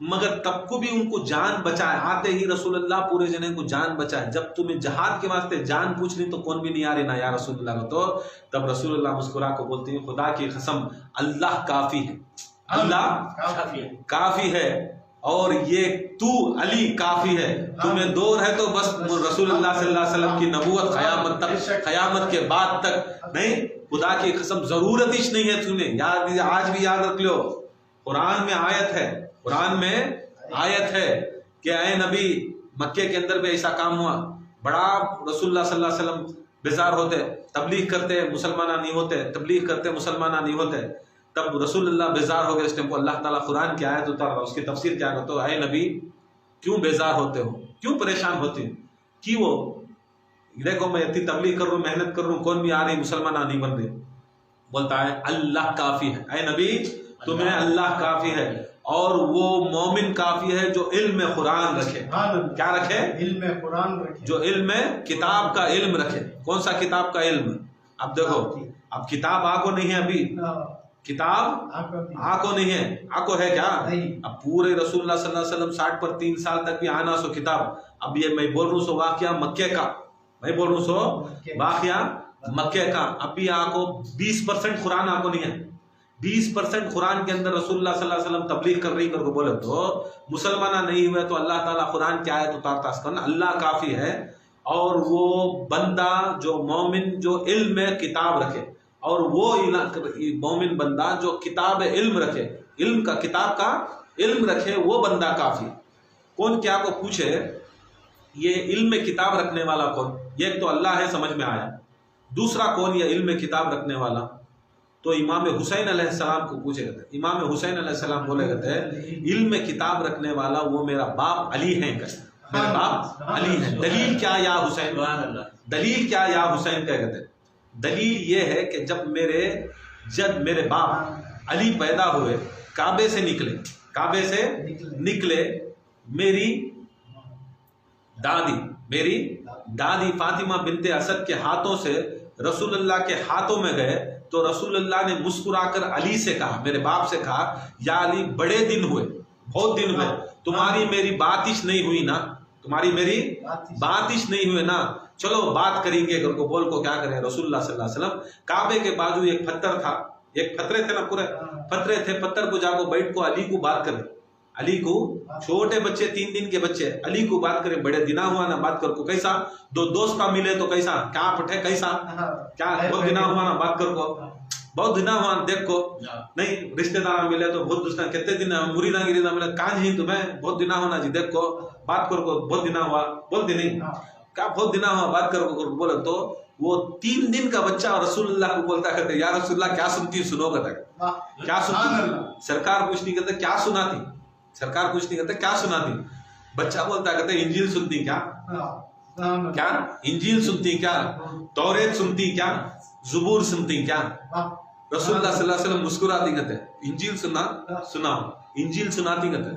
مگر تب کو بھی ان کو جان بچائے، آتے ہی رسول اللہ پورے جنے کو جان بچائے. جب تمہیں جہاد کے واسطے جان پوچھنی تو کون بھی نہیں آ رہی نا یا رسول اللہ کو، تو تب رسول اللہ مسکرا کو بولتے ہیں خدا کی قسم اللہ کافی ہے، اللہ کافی ہے، اور یہ تو علی کافی ہے. تمہیں دور ہے تو بس رسول اللہ صلی اللہ علیہ وسلم کی نبوت قیامت تک، قیامت کے بعد تک نہیں. خدا کی قسم ضرورت ہی نہیں ہے تمہیں. یاد آج بھی یاد رکھ لو، قرآن میں آیت ہے، قرآن میں آیت ہے کہ اے نبی مکے کے اندر بھی ایسا کام ہوا، بڑا رسول اللہ صلی اللہ علیہ وسلم بیزار ہوتے، تبلیغ کرتے مسلمانہ نہیں ہوتے، تبلیغ کرتے مسلمانہ نہیں ہوتے. تب رسول اللہ بیزار ہو گئے. اس ٹائم کو اللہ تعالیٰ قرآن کی آیت اتار رہا، اس کی تفسیر کیا ہے، تو اے نبی کیوں بیزار ہوتے ہو، کیوں پریشان ہوتے ہو، کیوں دیکھو میں اتنی تبلیغ کر رہا ہوں، محنت کر رہا ہوں، کون بھی آ رہی مسلمانہ نہیں بن رہے. بولتا ہے اللہ کافی ہے، اے نبی تمہیں اللہ کافی ہے، اور وہ مومن کافی ہے جو علم قرآن رکھے. کیا رکھے؟ علم قرآن رکھے، جو علم کتاب کا علم رکھے. کون سا کتاب کا علم؟ اب دیکھو، اب کتاب آنکھوں نہیں ہے، ابھی کتاب آنکھوں نہیں ہے. آنکھوں ہے کیا؟ اب پورے رسول اللہ صلی اللہ علیہ وسلم 60 پر 3 سال تک بھی آنا سو کتاب. اب یہ میں بول رہا ہوں سو واقعہ مکے کا، میں بول رہا ہوں سو واقعہ مکے کا. اب بھی آنکھوں 20% قرآن آنکھوں نہیں ہے. 20% قرآن کے اندر رسول اللہ صلی اللہ علیہ وسلم تبلیغ کر رہی کر کو بولے تو مسلمانہ نہیں ہوئے، تو اللہ تعالیٰ قرآن کی آیت اتارتا اس کا اللہ کافی ہے. اور وہ بندہ جو مومن جو علم میں کتاب رکھے، اور وہ مومن بندہ جو کتاب علم رکھے، علم کا کتاب کا علم رکھے، وہ بندہ کافی. کون کیا کو پوچھے یہ علم کتاب رکھنے والا کون؟ ایک تو اللہ ہے، سمجھ میں آیا. دوسرا کون یہ علم کتاب رکھنے والا؟ تو امام حسین علیہ السلام کو پوچھے گئے تھے. امام حسین علیہ السلام بولے گئے تھے علم کتاب رکھنے والا وہ میرا باپ علی ہے، میرے باپ علی ہے. دلیل کیا یا حسین؟ دلیل کیا یا حسین کہہ گئے تھے. دلیل یہ ہے کہ جب میرے باپ علی پیدا ہوئے، کعبے سے نکلے، میری دادی فاطمہ بنت اسد کے ہاتھوں سے رسول اللہ کے ہاتھوں میں گئے، تو رسول اللہ نے مسکرا کر علی سے کہا، میرے باپ سے کہا، یا علی بڑے دن ہوئے، بہت دن ہوئے، تمہاری میری باتش نہیں ہوئی نا، تمہاری میری باتش نہیں ہوئے نا، چلو بات کریں گے. گھر کو بول کو کیا کریں. رسول اللہ صلی اللہ علیہ وسلم کعبے کے بازو ایک پتھر تھا، ایک پتھرے تھے نا، پورے پتھرے تھے، پتھر کو جا کو بیٹھ کو علی کو بات کرے. علی کو چھوٹے بچے 3 دن کے بچے علی کو بات کرے، بڑے دنا ہوا نا بات کر کو. کیسا دو دوست کا ملے تو کیسا کیا پٹھے، کیسا کیا بہت دنا ہوا نا بات کر کو، بہت دنا ہوا دیکھ کو نہیں. رشتے دار ملے تو بہت دوست کتنے دن مریدہ گریدہ ملے کان ہی تمہیں بہت دنا ہونا جی دیکھ کو بات کر کو، بہت دنا ہوا، بہت دن نہیں کیا بہت دنا ہوا بات کر کو بولے. تو وہ 3 دن کا بچہ رسول اللہ کو بولتا کرتے یا رسول اللہ کیا سنتی سنو گا تک، کیا سنتی. سرکار کچھ نہیں کہتے کیا سناتی، سرکار کچھ نہیں کہتے کیا سناتی. بچہ بولتا کہتے انجیل سنتی کیا، کیا انجیل سنتی کیا، توریت سنتی کیا، زبور سنتی کیا. رسول اللہ صلی اللہ علیہ وسلم مسکراتی کہتے انجیل سناؤ، انجیل سناتی کہتے،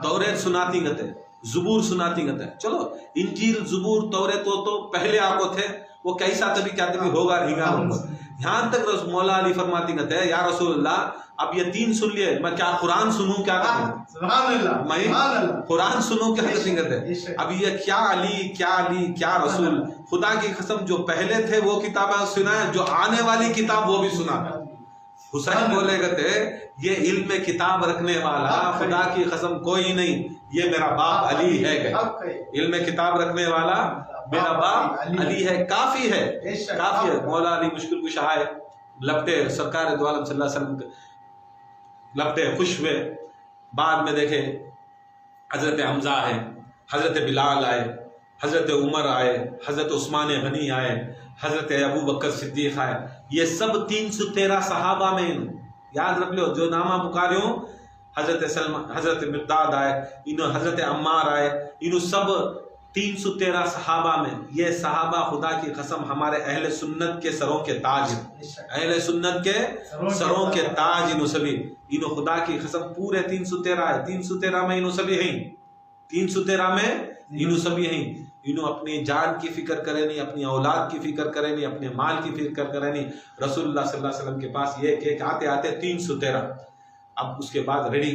توریت سناتی کہتے، زبور سناتی کہتے. چلو انجیل زبور توریت تو پہلے آپ کو تھے، وہ کیسا تبھی کیا تبھی ہوگا نہیں گا. یہاں تک مولا علی فرماتی کہتے ہیں یا رسول اللہ اب یہ 3 سن لیے، میں کیا قرآن سنوں کیا کروں، میں قرآن سنوں کیا کہتے. اب یہ کیا علی کیا رسول. خدا کی قسم جو پہلے تھے وہ کتابیں سنائیں، جو آنے والی کتاب وہ بھی سنا. حسین بولے گئے یہ علم کتاب رکھنے والا خدا کی قسم کوئی نہیں، یہ میرا باپ علی ہے. علم کتاب رکھنے والا میرا باپ علی ہے، کافی ہے، کافی ہے. مولا علی مشکل کشا ہے، لپٹے سرکار دو عالم صلی اللہ علیہ وسلم لپٹے خوش ہوئے. بعد میں دیکھے حضرت حمزہ ہے، حضرت بلال آئے، حضرت عمر آئے، حضرت عثمان غنی آئے، حضرت ابو بکر صدیق آئے. یہ سب 313 صحابہ میں یاد رکھ لو جو نامہ پکارے ہوں. حضرت سلمان، حضرت مقداد آئے، انہوں حضرت عمار آئے، انہوں سب 313 صحابہ میں. یہ صحابہ خدا کی قسم ہمارے اہل سنت کے سروں کے تاج ہیں، اہل سنت کے سروں کے تاج. انہوں سبھی انہوں خدا کی قسم پورے 313 ہے. 313 میں انہوں سبھی ہیں، 313 میں انہوں سبھی ہیں. انہوں اپنی جان کی فکر کرے نہیں، اپنی اولاد کی فکر کرے نہیں، اپنے مال کی فکر کرے نہیں. رسول اللہ صلی اللہ علیہ وسلم کے پاس یہ کہ آتے 313. اب اس کے بعد ریڈی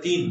3,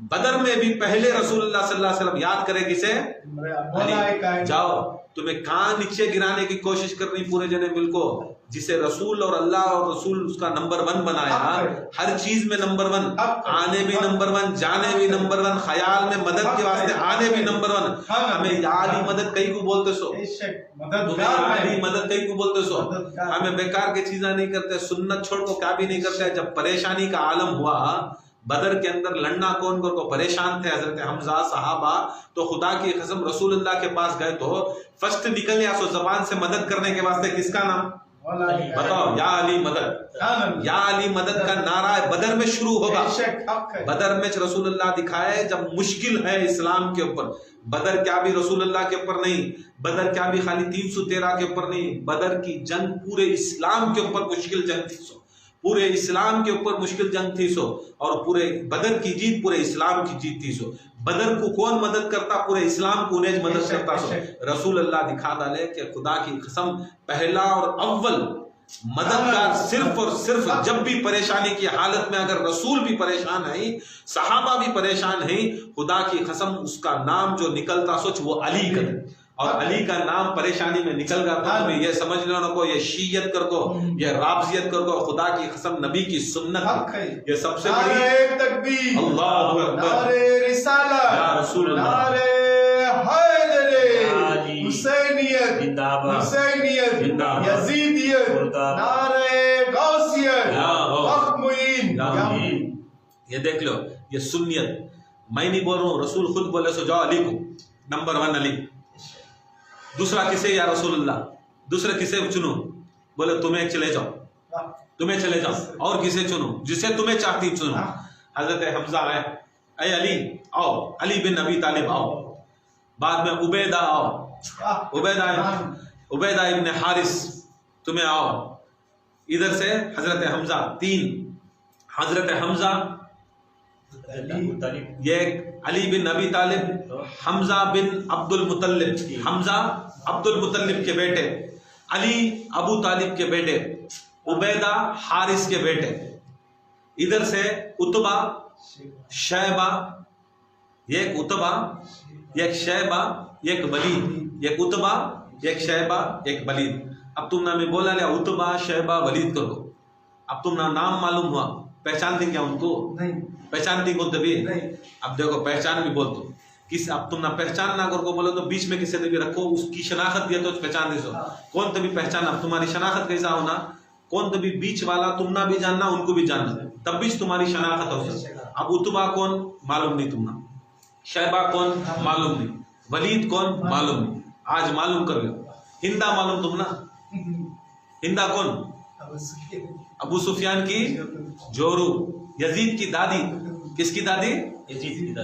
بدر میں بھی پہلے رسول اللہ صلی اللہ علیہ وسلم یاد کرے کسے؟ علی. جاؤ تمہیں کہاں نیچے گرانے کی کوشش کرنی پورے جنے ملک کو، جسے رسول اور اللہ اور رسول اس کا نمبر 1 بنایا، ہر چیز میں نمبر 1، آنے بھی نمبر 1، جانے بھی نمبر 1، خیال میں مدد کے واسطے آنے بھی نمبر 1. ہمیں یا علی مدد کئی کو بولتے سو، تمہیں یا علی مدد کئی کو بولتے سو. ہمیں بیکار کی چیزیں نہیں کرتے، سنت چھوڑ کو کیا بھی نہیں کرتے. جب پریشانی کا عالم ہوا بدر کے اندر لڑنا کون کو پریشان تھے حضرت حمزہ صحابہ، تو خدا کی قسم رسول اللہ کے پاس گئے تو فرسٹ نکل یا سو زبان سے مدد کرنے کے واسطے کس کا نام بتاؤ؟ یا علی مدد. یا علی مدد کا نعرہ بدر میں شروع ہوگا. بدر میں رسول اللہ دکھائے جب مشکل ہے اسلام کے اوپر. بدر کیا بھی رسول اللہ کے اوپر نہیں، بدر کیا بھی خالی 313 کے اوپر نہیں، بدر کی جنگ پورے اسلام کے اوپر مشکل جنگ تھی سو، پورے اسلام کے اوپر مشکل جنگ تھی سو، اور پورے بدر کی جیت پورے اسلام کی جیت تھی سو. بدر کو کون مدد کرتا؟ پورے اسلام کو انہیں مدد کرتا سو. رسول اللہ دکھا ڈالے کہ خدا کی قسم پہلا اور اول مددگار صرف اور صرف جب بھی پریشانی کی حالت میں اگر رسول بھی پریشان ہیں، صحابہ بھی پریشان ہیں، خدا کی قسم اس کا نام جو نکلتا سوچ وہ علی کا، اور علی کا نام پریشانی میں نکل گیا تھا. تمہیں یہ سمجھ لینا کو یہ شیعت کر کو، یہ رافضیت کر کو، خدا کی قسم نبی کی سنت یہ سب سے بڑی تکبیر، اللہ اکبر، نعرہ رسالت، یا رسول اللہ، نعرہ حیدری، حسینیت، حسینیت، یزیدیت، نعرہ غوثیت، حق معین. یہ دیکھ لو یہ سنیت. میں نہیں بول رہا ہوں، رسول خود بولے سو جاؤ علی کو نمبر 1 علی. دوسرا کسے؟ یا رسول اللہ. دوسرا کسے چنو؟ بولے تمہیں چلے جاؤ، تمہیں چلے جاؤ. اور کسے چنو؟ جسے تمہیں چاہتی چنو. حضرت حمزہ آئے، اے علی آؤ، علی بن ابی طالب آؤ. بعد میں عبیدہ آؤ، عبیدہ ابن حارث تمہیں آؤ. ادھر سے حضرت حمزہ 3، حضرت حمزہ یہ علی بن ابی طالب، حمزہ بن عبد المطلب، حمزہ عبد المطلب کے بیٹے، علی ابو طالب کے بیٹے، عبیدہ حارث کے بیٹے. ادھر سے عتبہ، شیبہ، ایک عتبہ، ایک شیبہ، ایک ولید، ایک عتبہ، ایک شیبہ، ایک ولید. اب تم نے بولا لیا عتبہ شیبہ ولید کر دو. اب تم نام معلوم ہوا، پہچان دیں کیا ان کو؟ نہیں پہچان دی بولتے بھی. اب دیکھو پہچان بھی بولتے کس، اب تم نہ پہچان نہ کر کو بولو تو بیچ میں کسی نے بھی رکھو، اس کی شناخت دیا تو پہچان دے سو. کون تبھی پہچان، اب تمہاری شناخت کیسا ہونا، کون تبھی بیچ والا تم نہ بھی جاننا ان کو بھی جاننا، تب بھی تمہاری شناخت ہو سکتی. اب عتبہ کون معلوم نہیں تم نہ، شیبہ کون معلوم نہیں، ولید کون معلوم نہیں. آج معلوم کر لو. ہندا معلوم تم نا، ہندا کون؟ ابو سفیان کی جورو، یزید کی دادی. کس کی دادی؟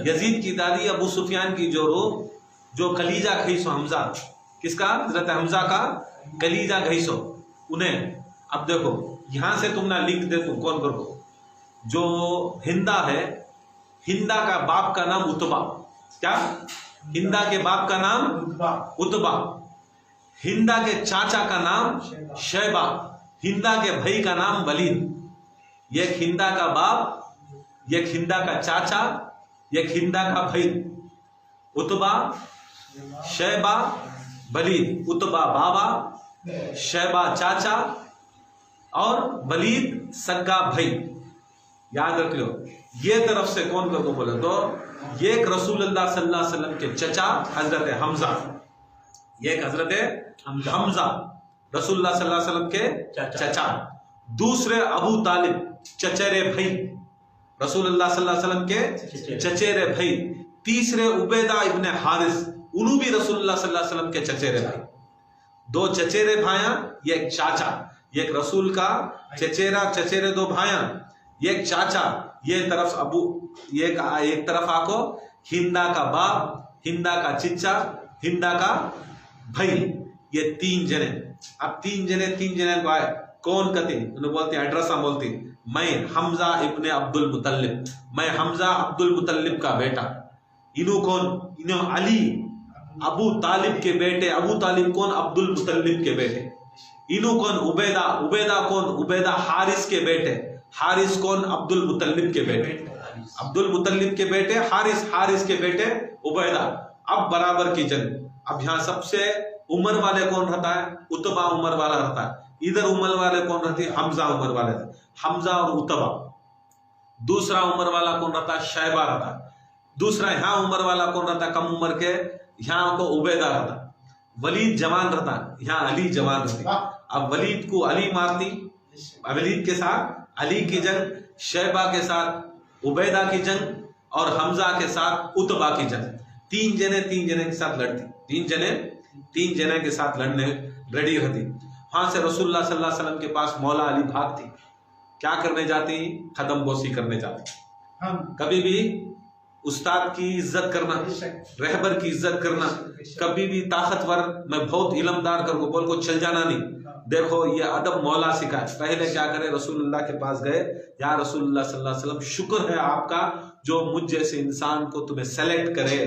یزید کی دادی ابو سفیان کی جورو، جو کلیجہ گھیسو حمزہ. کس کا؟ حضرت حمزہ کا کلیجہ گھیسو انہیں. اب دیکھو یہاں سے تم نہ لکھ دے تم کون کرو. جو ہندا ہے، ہندا کا باپ کا نام عتبہ. کیا؟ ہندا کے باپ کا نام عتبہ. ہندا کے چاچا کا نام شیبہ. ہندا کے بھائی کا نام ولید. ایک ہندا کا باپ، ایک ہندا کا چاچا، ایک ہندا کا بھائی. عتبہ، شیبہ، ولید. عتبہ بابا، شیبہ چاچا اور ولید سگا بھائی. یاد رکھ لو. یہ طرف سے کون کو بولے تو ایک رسول اللہ صلی اللہ علیہ وسلم کے چچا حضرت حمزہ، ایک حضرت حمزہ رسول اللہ صلی اللہ علیہ وسلم کے چچا. دوسرے ابو طالب چچیرے بھائی، رسول اللہ صلی اللہ علیہ وسلم کے چچیرے بھائی. تیسرے عبیدہ ابن حارث، انہوں بھی رسول اللہ صلی اللہ علیہ وسلم کے چچیرے بھائی. 2 چچیرے بھائیاں، ایک چاچا. ایک رسول کا چچیرے 2 بھائیاں، ایک چاچا. یہ طرف ابو، ایک طرف آکو ہندا کا باپ، ہندا کا چچا، ہندا کا بھائی. یہ 3 جنے. اب 3 جنے کو آئے کون کہتے ہیں؟ انہوں بولتے ہیں ایڈریس ہم بولتے ہیں میں حمزہ ابن عبد المطلب، میں حمزہ عبد المطلب کا بیٹا. انہوں کون؟ انہوں علی ابو طالب کے بیٹے. ابو طالب کون؟ عبد المطلب کے بیٹے. انہوں کون؟ عبیدہ. عبیدہ کون؟ عبیدہ حارث کے بیٹے. حارث کون؟ عبد المطلب کے بیٹے. عبد المطلب کے بیٹے حارث، حارث کے بیٹے عبیدہ. اب برابر کی جنگ. اب یہاں سب سے عمر والے کون رہتا ہے؟ عتبہ عمر والا رہتا ہے. ادھر عمر والے کون رہتے ہیں؟ حمزہ عمر والے رہتے ہیں. حمزہ اور عتبہ. دوسرا عمر والا کون رہتا ہے؟ شیبہ رہتا ہے. دوسرا یہاں عمر والا کون رہتا ہے؟ کم عمر کے یہاں کو عبیدہ رہتا ہے. ولید جوان رہتا ہے، یہاں علی جوان رہتی. اب ولید کو علی مارتی، ولید کے ساتھ علی کی جنگ، شیبہ کے ساتھ عبیدہ کی جنگ، اور حمزہ کے ساتھ عتبہ کی جنگ. تین جنے کے ساتھ لڑتی، تین جنے کے ساتھ لڑنے ریڈی رہتی. وہاں سے رسول اللہ صلی اللہ علیہ وسلم کے پاس مولا علی بھاگتی. کیا کرنے جاتی؟ قدم بوسی کرنے جاتی. کبھی بھی استاد کی عزت کرنا، رہبر کی عزت کرنا، کبھی بھی طاقتور میں بہت علمدار کر کو بول کو چل جانا نہیں. دیکھو یہ ادب مولا سکھائے. پہلے کیا کرے؟ رسول اللہ کے پاس گئے، یا رسول اللہ صلی اللہ علیہ وسلم شکر ہے آپ کا جو مجھ جیسے انسان کو تمہیں سلیکٹ کرے،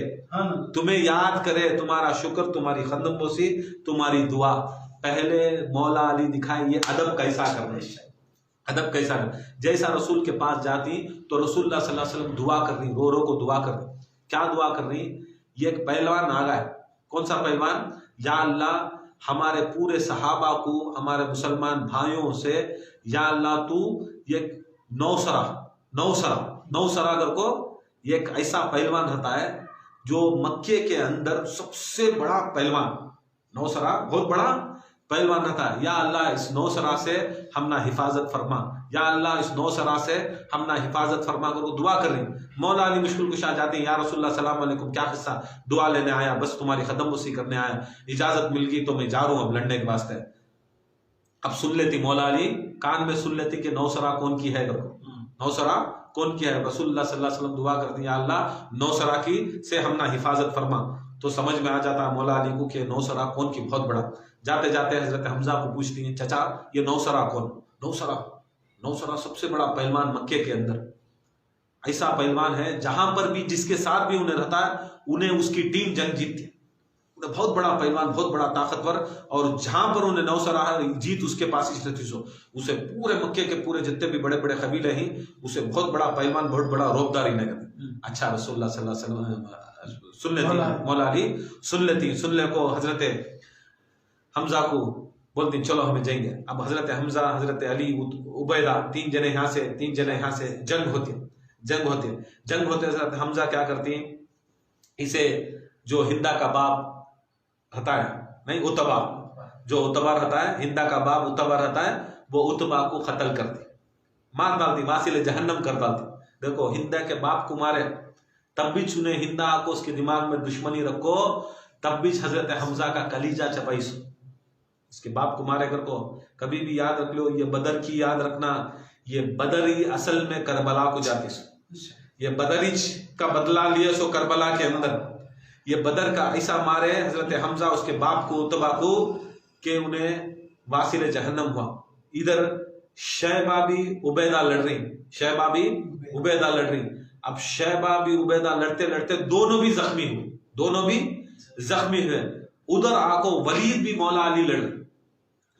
تمہیں یاد کرے، تمہارا شکر، تمہاری قدم بوسی، تمہاری دعا. پہلے مولا علی دکھائے یہ ادب کیسا کرنا، ادب کیسا کرنا. جیسا رسول کے پاس جاتی تو رسول اللہ صلی اللہ علیہ وسلم دعا کر رہی، رو رو کو دعا کر رہی. کیا دعا کر رہی؟ یہ ایک پہلوان آگا ہے. کون سا پہلوان؟ یا اللہ ہمارے پورے صحابہ کو، ہمارے مسلمان بھائیوں سے یا اللہ تو یہ نوسرا کر کو، یہ ایک ایسا پہلوان رہتا ہے جو مکے کے اندر سب سے بڑا پہلوان، نوسرا بہت بڑا پہلوان رہتا ہے. یا اللہ اس نوسرا سے ہم نہ حفاظت فرما، یا اللہ اس نوسرا سے ہم نہ حفاظت فرما کر دعا کر رہی. مولا علی مشکل کشا جاتے ہیں، یا رسول اللہ السلام علیکم، کیا قصہ؟ دعا لینے آیا، بس تمہاری قدم بوسی کرنے آیا، اجازت مل گئی تو میں جا رہا ہوں اب لڑنے کے واسطے. اب سن لیتی مولا علی کان میں سن لیتی کہ نوسرا کون کی ہے، نوسرا کون کی ہے. رسول اللہ صلی اللہ علیہ وسلم دعا کرتے ہیں، یا اللہ نوسرا کی سے ہم نہ حفاظت فرما. تو سمجھ میں آ جاتا ہے مولا علی کو کہ نوسرا کون کی بہت بڑا. جاتے جاتے حضرت حمزہ کو پوچھتی ہیں، چچا یہ نوسرا کون؟ نوسرا سب سے بڑا پہلوان مکے کے اندر. ایسا پہلوان ہے جہاں پر بھی جس کے ساتھ بھی انہیں رہتا ہے انہیں اس کی ٹیم جنگ جیتتی ہے. انہیں بہت بڑا پہلوان، بہت بڑا طاقتور، اور جہاں پر انہیں نوسرا ہے جیت اس کے پاس ہی رہتی. سو اسے پورے مکے کے پورے جتنے بھی بڑے بڑے قبیلے ہیں اسے بہت بڑا پہلوان، بہت بڑا روبداری نہیں کرتے. اچھا رسول اللہ صلی اللہ علیہ وسلم سن لیتی، مولا علی سن لیتی. سننے کو حضرت حمزہ کو بولتی چلو ہمیں جائیں گے. اب حضرت حمزہ، حضرت علی، عبیدہ، تین جنے یہاں سے جنگ ہوتے. حضرت حمزہ کیا کرتی ہیں؟ اسے جو ہندا کا باپ رہتا ہے، نہیں عتبہ، جو عتبہ رہتا ہے، ہندا کا باپ عتبہ رہتا ہے، وہ عتبہ کو قتل کرتی، مار ڈالتی، واصل جہنم کر ڈالتی. دیکھو ہندا کے باپ کو مارے تب بھی چنے ہندا کو اس کے دماغ میں دشمنی رکھو، تب بھی حضرت حمزہ کا کلیجہ چپائی سو، اس کے باپ کو مارے کر کو. کبھی بھی یاد رکھ لو، یہ بدر کی یاد رکھنا، یہ بدر ہی اصل میں کربلا کو جاتی سو. یہ بدر ہی کا بدلہ لیے سو کربلا کے اندر. یہ بدر کا ایسا مارے حضرت حمزہ اس کے باپ کو، عتبہ کو، کہ انہیں واصل جہنم ہوا. ادھر شیبہ بھی عبیدہ لڑ رہی. اب شیبہ بھی عبیدہ لڑتے لڑتے دونوں بھی زخمی ہوئے. ادھر آکو ولید بھی مولا علی لڑ.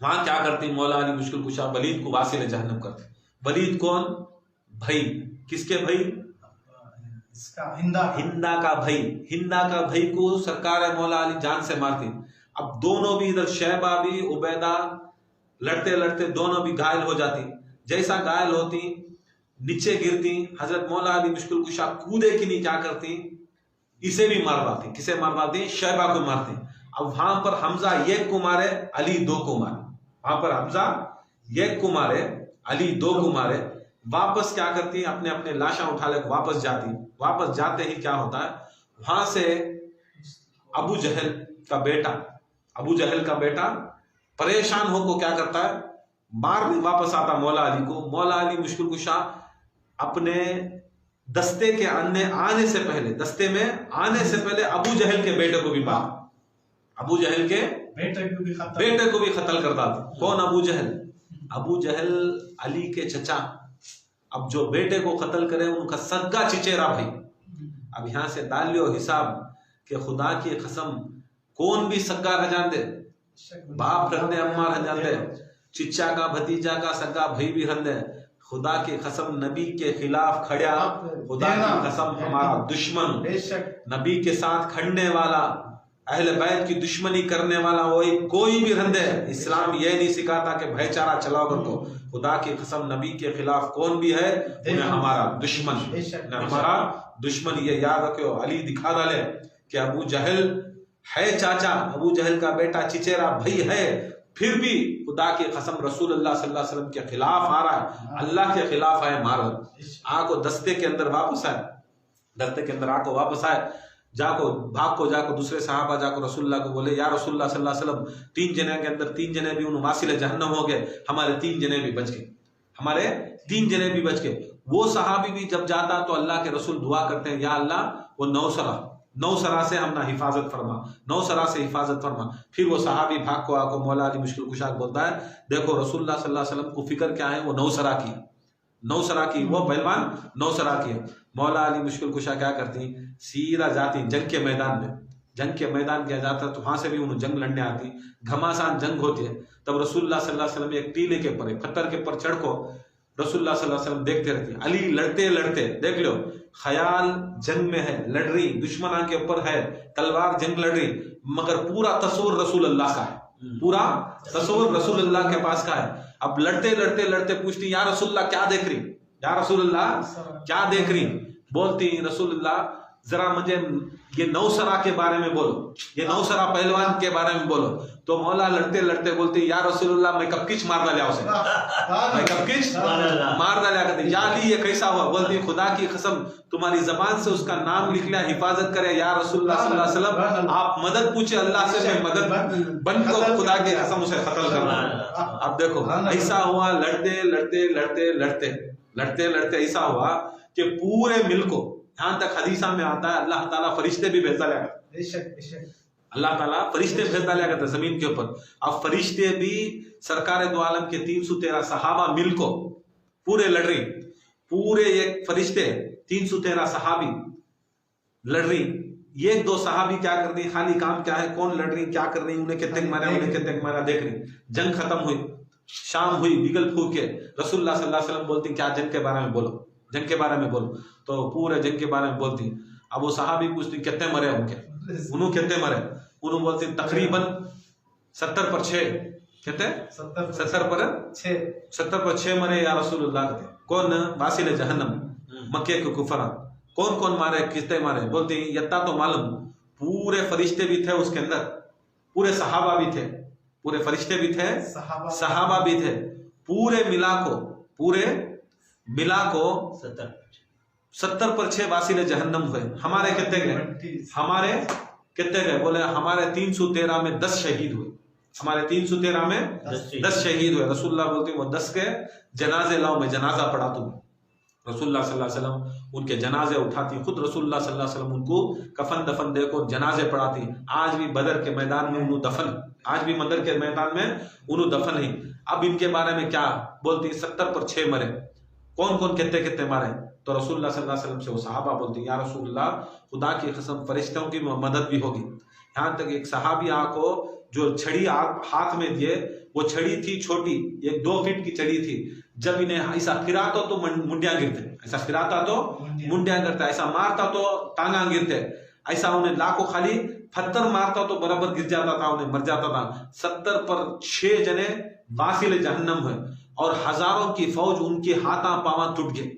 وہاں کیا کرتی مولا علی مشکل کشا؟ ولید کو واصل جہنم کرتے. ولید کون؟ بھائی. کس کے بھائی؟ ہندا کا بھائی کو سرکار مولا علی جان سے مارتی. اب دونوں بھی ادھر شیبہ بھی عبیدہ لڑتے لڑتے دونوں بھی گھائل ہو جاتی. جیسا گھائل ہوتی نیچے گرتی، حضرت مولا علی مشکل کشا کودے کی نہیں، کیا کرتی؟ اسے بھی مار ڈالتی. کسے مار ڈالتی؟ شیبہ کو مارتی. اب وہاں پر حمزہ ایک کو مارے، علی دو کو مارے. وہاں پر حمزہ ایک کو مارے، علی دو کو مارے. واپس کیا کرتی؟ اپنے اپنے لاشاں اٹھا لے واپس جاتی. واپس جاتے ہی کیا ہوتا ہے؟ وہاں سے ابو جہل کا بیٹا پریشان ہو کو کیا کرتا ہے؟ مارنے واپس آتا مولا علی کو. مولا علی مشکل کشا اپنے دستے کے آنے سے پہلے ابو جہل کے بیٹے کو بھی مار، ابو جہل کے بیٹے کو بھی قتل کرتا تھا. کون؟ ابو جہل علی کے چچا. اب جو بیٹے کو قتل کرے ان کا سگا چچیرا بھائی. اب یہاں سے ڈال لیو حساب کہ خدا کی قسم کون بھی سگا رہ جاندے، باپ رہندے، اماں رہ جاندے، چچا کا بھتیجا کا سگا بھائی بھی رہندے. خدا کی قسم نبی کے خلاف کھڑا خدا کی قسم ہمارا دشمن، نبی کے ساتھ کھڑنے والا، اہل بیت کی دشمنی کرنے والا وہی کوئی بھی رہندے. اسلام یہ نہیں سکھاتا کہ بھائی چارہ چلاؤ کر کو. خدا کی قسم نبی کے خلاف کون بھی ہے انہیں ہمارا دشمن، ہمارا دشمن. یہ یاد رکھو. علی دکھا ڈالے کہ ابو جہل ہے چاچا، ابو جہل کا بیٹا چچیرا بھائی ہے، پھر بھی خدا کی قسم رسول اللہ صلی اللہ علیہ وسلم کے خلاف آ رہا ہے، اللہ کے خلاف آئے مارو. آ کو دستے کے اندر واپس آئے، دستے کے اندر آ کو واپس آئے، جا کو بھاگ کو جا کو دوسرے صحابہ جا کو رسول اللہ کو بولے یا رسول اللہ صلی اللہ علیہ وسلم 3 جنے کے اندر 3 جنے بھی انہوں واصل جہنم ہو گئے، ہمارے 3 جنے بھی بچ گئے، ہمارے 3 جنے بھی بچ گئے. وہ صحابی بھی جب جاتا تو اللہ کے رسول دعا کرتے ہیں یا اللہ وہ 9 سرا سے ہم نہ حفاظت فرما، 9 سرا سے حفاظت فرما. پھر وہ صحابی بھاگ کو آ کو مولا علی مشکل کشا بولتا ہے دیکھو رسول اللہ صلی اللہ علیہ وسلم کو فکر کیا ہے، وہ 9 سرا کی، 9 سرا کی، وہ پہلوان 9 سرا کی ہے. مولا علی مشکل کشا کیا کرتی، سیدھا جاتی جنگ کے میدان میں، جنگ کے میدان کیا جاتا تو وہاں سے بھی انہوں جنگ لڑنے آتی، گھماسان جنگ ہوتی ہے. تب رسول اللہ صلی اللہ علیہ وسلم ایک ٹیلے کے پر پتھر کے پر چڑھ کو رسول اللہ صلی اللہ علیہ وسلم دیکھتے رہتے. علی لڑتے لڑتے دیکھ لو، خیال جنگ میں ہے، لڑ رہی، دشمنوں کے اوپر ہے تلوار، جنگ لڑ رہی، مگر پورا تصور رسول اللہ کا ہے، پورا تصور رسول اللہ کے پاس کا ہے. اب لڑتے لڑتے لڑتے پوچھتی یا رسول اللہ کیا دیکھ رہی، یا رسول اللہ کیا دیکھ رہی. بولتی رسول اللہ ذرا مجھے یہ 9 سرا کے بارے میں بولو، یہ 9 سرا پہلوان کے بارے میں بولو. تو مولا لڑتے لڑتے بولتی یا رسول اللہ میں کب کچھ مار ڈالیا اسے، میں کب کچھ مار ڈالیا کرتی. یا علی یہ کیسا ہوا، بولتی خدا کی قسم تمہاری زبان سے اس کا نام لکھ لیا، حفاظت کرے یا رسول اللہ صلی اللہ علیہ وسلم، آپ مدد پوچھے اللہ سے، میں مدد بن کو خدا کی قسم اسے قتل کرنا. اب دیکھو ایسا ہوا، لڑتے لڑتے لڑتے لڑتے لڑتے لڑتے ایسا ہوا کہ پورے ملک کو، یہاں تک حدیثہ میں آتا ہے اللہ تعالیٰ فرشتے بھی بھیجتا لیا کرتا، اللہ تعالیٰ فرشتے بھیجتا لیا کرتا زمین کے اوپر. اب فرشتے بھی سرکار دو عالم کے 313 صحابہ مل کو پورے لڑ رہی، پورے ایک فرشتے 313 صحابی لڑ رہی. ایک 2 صحابی کیا کر رہی، خالی کام کیا ہے، کون لڑ رہی، کیا کر رہی، انہیں کتنے مارا، انہیں کتنے مارا دیکھ رہی. جنگ ختم ہوئی، شام ہوئی، بگل پھونک کے رسول اللہ صلی اللہ علیہ وسلم بولتی کیا جنگ کے بارے میں بولو، جنگ کے بارے میں بولو. تو پورے جنگ کے بارے میں بولتی. اب وہ صحابی پوچھتی کتنے مرے ان کے، انہوں کتنے مرے، انہوں بولتی تقریباً 70 پر 6، کہتے 70 پر 6 مرے یا رسول اللہ کہتے. کون، واصل جہنم، مکے کے کفران، کون کون مارے، کتنے مارے. بولتی یتا تو معلوم، پورے فرشتے بھی تھے اس کے اندر، پورے صحابہ بھی تھے، پورے فرشتے بھی تھے، صحابہ بھی تھے، پورے ملا کو 70 پر 6 واصل جہنم ہوئے. ہمارے کتنے گئے، ہمارے کتنے گئے، بولے ہمارے 313 میں 10 شہید ہوئے، ہمارے 313 میں 10 شہید ہوئے. رسول اللہ بولتے وہ 10 کے جنازے لاؤ، میں جنازہ پڑھا تم. رسول اللہ صلی اللہ علیہ وسلم ان کے جنازے اٹھاتی، خود رسول اللہ صلی اللہ علیہ وسلم ان کو کفن دفن دے کو جنازے پڑھاتی. آج بھی بدر کے میدان میں انہوں دفن، آج بھی بدر کے میدان میں انہوں دفن ہی. اب ان کے بارے میں کیا بولتی، 70 پر 6 مرے. کون کون کتنے کتنے مارے. تو رسول اللہ صلی اللہ علیہ وسلم سے وہ صحابہ بولتے یا رسول اللہ خدا کی قسم فرشتوں کی مدد بھی ہوگی. یہاں تک ایک صحابی آ کو جو چھڑی ہاتھ میں دیے، وہ چھڑی تھی چھوٹی، ایک 2 فٹ کی چھڑی تھی. جب انہیں ایسا پھراتا تو منڈیاں گرتے، ایسا پھراتا تو منڈیاں گرتے، ایسا مارتا تو ٹانگاں گرتے، ایسا انہیں لاکھوں خالی پتھر مارتا تو برابر گر جاتا تھا، انہیں مر جاتا تھا. 70 پر 6 جنے واصل جہنم ہوئے اور ہزاروں کی فوج ان کے ہاتھاں پاواں ٹوٹ گئے.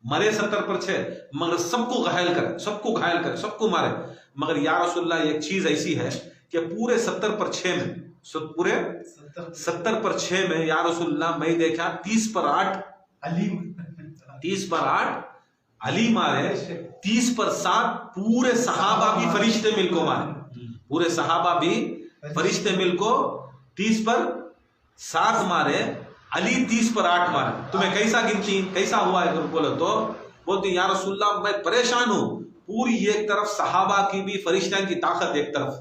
مرے 70 پر 6، مگر سب کو گھائل کرے، سب کو گھائل کرے، سب کو مارے. مگر یا رسول اللہ ایک چیز ایسی ہے کہ پورے 70 پر 6 میں، پورے 70 پر 6 میں یا رسول اللہ میں دیکھا 30 پر 8 علی مارے، 30 پر 7 پورے صحابہ بھی فرشتے مل کو مارے، پورے صحابہ بھی فرشتے مل کو 30 پر 7 مارے، علی 30 پر 8 مارے. تمہیں کیسا گنتی، کیسا ہوا ہے بولو تو بولتی یا رسول اللہ میں پریشان ہوں. پوری ایک طرف صحابہ کی بھی فرشتوں کی طاقت، ایک طرف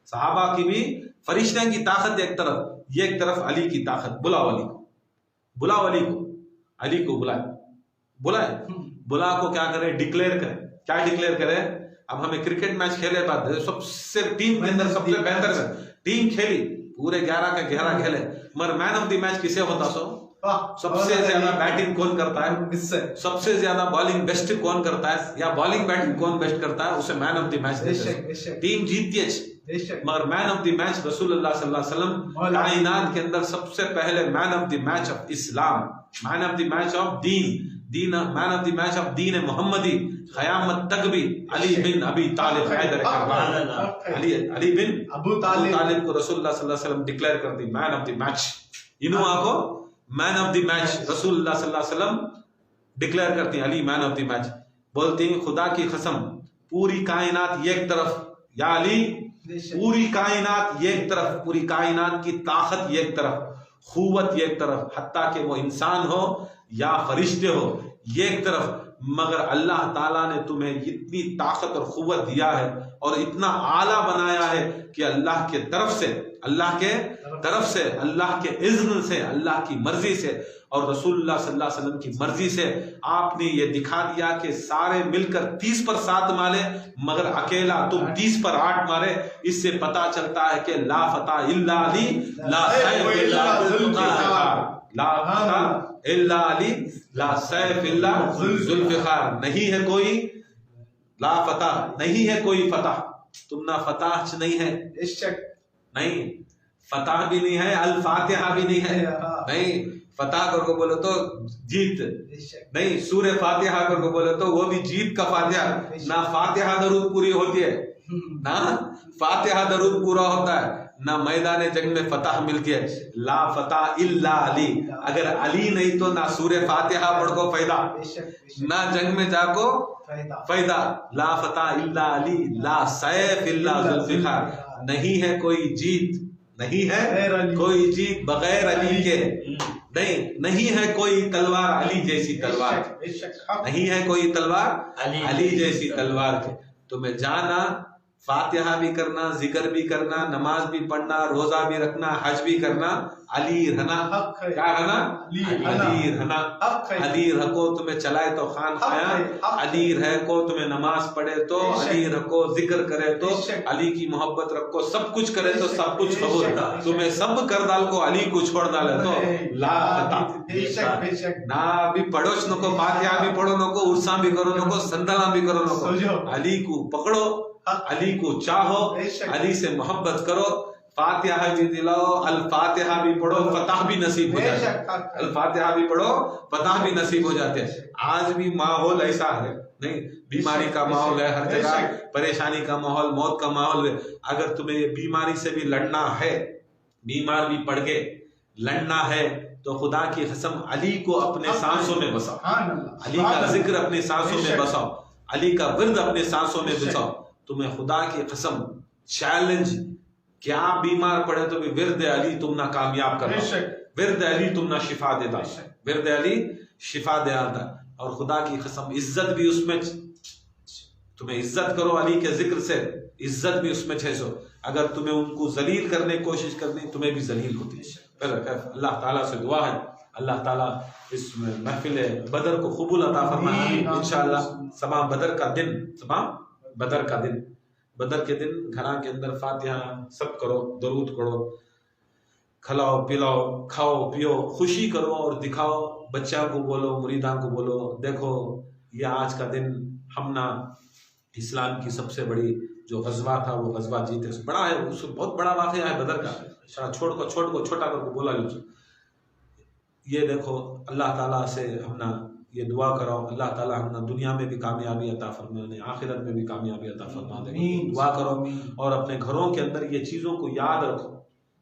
صحابہ کی بھی فرشتوں کی طاقت ایک طرف، ایک طرف علی کی طاقت. بلاؤ علی کو، بلاؤ علی کو، علی کو بلائے بلا کو کیا کرے، ڈکلیئر کرے. کیا ڈکلیئر کرے، اب ہمیں کرکٹ میچ کھیلے بعد سب سے ٹیم کے اندر سب سے بہتر ٹیم کھیلی، پورے 11 کا 11 کھیلے، مگر مین آف دی میچ کسے ہوتا سو، سب سے زیادہ بیٹنگ کون کرتا ہے، سب سے زیادہ بالنگ بیسٹ کون کرتا ہے، یا بالنگ بیٹنگ کون بیسٹ کرتا ہے، اسے مین آف دی میچ دیتے ہیں. ٹیم جیتتی ہے مگر مین آف دی میچ رسول اللہ صلی اللہ علیہ وسلم کائنات کے اندر سب سے پہلے man of the match of اسلام، man of the match of دین، man of the match of دین محمدی قیامت تک بھی علی بن ابی طالب حیدر کربلا، علی بن ابو طالب کو رسول اللہ صلی اللہ علیہ وسلم ڈکلیئر کر دی مین آف دی میچ. انہوں کو مین آف دی میچ رسول اللہ صلی اللہ علیہ وسلم ڈکلیئر کرتے ہیں، علی مین آف دی میچ. بولتے ہیں خدا کی قسم پوری کائنات ایک طرف، یا علی پوری کائنات ایک طرف، پوری کائنات کی طاقت ایک طرف، قوت ایک طرف، حتیٰ کہ وہ انسان ہو یا فرشتے ہو ایک طرف، مگر اللہ تعالیٰ نے تمہیں اتنی طاقت اور قوت دیا ہے اور اتنا اعلیٰ بنایا ہے کہ اللہ کے طرف سے، اللہ کے طرف سے، اللہ کے اذن سے، اللہ کی مرضی سے اور رسول اللہ صلی اللہ علیہ وسلم کی مرضی سے آپ نے یہ دکھا دیا کہ سارے مل کر 30 پر 7 مارے مگر اکیلا تم 30 پر 8 مارے. اس سے پتا چلتا ہے کہ لا فتح الا علی، لا سیف الا ذوالفقار، لا فتح الا علی، لا سیف الا ذوالفقار. نہیں ہے کوئی لا فتح، نہیں ہے کوئی فتح، تم نہ فتح نہیں ہے، نہیں فتح بھی نہیں ہے، الفاتحہ بھی نہیں ہے، نہیں فتح کر کو بولے تو جیت، نہیں سورہ فاتحہ کر کو بولے تو وہ بھی جیت کا فاتحہ. نہ فاتحہ درود پوری ہوتی ہے، نہ فاتحہ درود پورا ہوتا ہے، نہ میدان جنگ میں فتح ملتی ہے. لا فتح الا علی، اگر علی نہیں تو نہ سورہ فاتحہ پڑھ کو فائدہ، نہ جنگ میں جا کو فائدہ. لا فتح الا علی، لا سیف الا ذوالفقار. نہیں ہے کوئی جیت، نہیں ہے کوئی جیت بغیر علی کے، نہیں ہے کوئی تلوار علی جیسی تلوار، نہیں ہے کوئی تلوار علی جیسی تلوار کے. تمہیں جانا، فاتحہ بھی کرنا، ذکر بھی کرنا، نماز بھی پڑھنا، روزہ بھی رکھنا، حج بھی کرنا، علی رہنا. کیا رہنا؟ علی رہنا. علی رکھو تمہیں چلائے تو خان خیاں، علی رہ کو تمہیں نماز پڑھے تو، علی رکھو ذکر کرے تو، علی کی محبت رکھو، سب کچھ کرے تو سب کچھ قبول. تمہیں سب کر ڈال کو علی کو چھوڑ ڈالے تو لا فتح. نہ بھی پڑھو نکو، فاتحہ بھی پڑھو نکو، عرصاں بھی کرو نکو، سندلاں بھی کرو نکو، علی کو پکڑو، علی کو چاہو، علی سے محبت کرو. فاتحہ بھی دلاؤ، الفاتحہ بھی پڑھو، فتح بھی نصیب ہو جاتے ہیں. الفاتحہ بھی پڑھو، فتح بھی نصیب ہو جاتے ہیں. آج بھی ماحول ایسا ہے، نہیں بیماری کا ماحول ہے ہر جگہ، پریشانی کا ماحول، موت کا ماحول ہے. اگر تمہیں یہ بیماری سے بھی لڑنا ہے، بیمار بھی پڑ گئے، لڑنا ہے تو خدا کی قسم علی کو اپنے سانسوں میں بساؤ، علی کا ذکر اپنے سانسوں میں بساؤ، علی کا ورد اپنے سانسوں میں بساؤ. تمہیں خدا کی قسم چیلنج کہ آپ بیمار پڑے تو بھی ورد علی تم نہ کامیاب کرنا، ورد علی تم نہ شفا دیتا، ورد علی شفا دے آتا. اور خدا کی قسم عزت بھی اس میں، تمہیں عزت کرو علی کے ذکر سے، عزت بھی اس میں 600. اگر تمہیں ان کو ذلیل کرنے کی کوشش کرنی تمہیں بھی ذلیل ہوتی ہے. اللہ تعالیٰ سے دعا ہے اللہ تعالیٰ اس محفل بدر کو قبول عطا فرمائے انشاءاللہ. صبح بدر کا دن، صبح بدر کا دن، بدر کے دن گھراں کے اندر فاتحہ سب کرو، درود پڑھو، کھلاؤ پلاؤ، کھاؤ پیو، خوشی کرو اور دکھاؤ. بچہ کو بولو، مریداں کو بولو، دیکھو یہ آج کا دن ہم نہ اسلام کی سب سے بڑی جو غزوہ تھا وہ غزوہ جیتے. بڑا ہے، اس بہت بڑا واقعہ ہے بدر کا. چھوٹا کر کو بولا یہ دیکھو اللہ تعالیٰ سے ہم نہ یہ دعا کراؤ، اللہ تعالیٰ ہم نہ دنیا میں بھی کامیابی عطا فرمانے، آخرت میں بھی کامیابی عطا فرما دے. دعا کرو اور اپنے گھروں کے اندر یہ چیزوں کو یاد رکھو،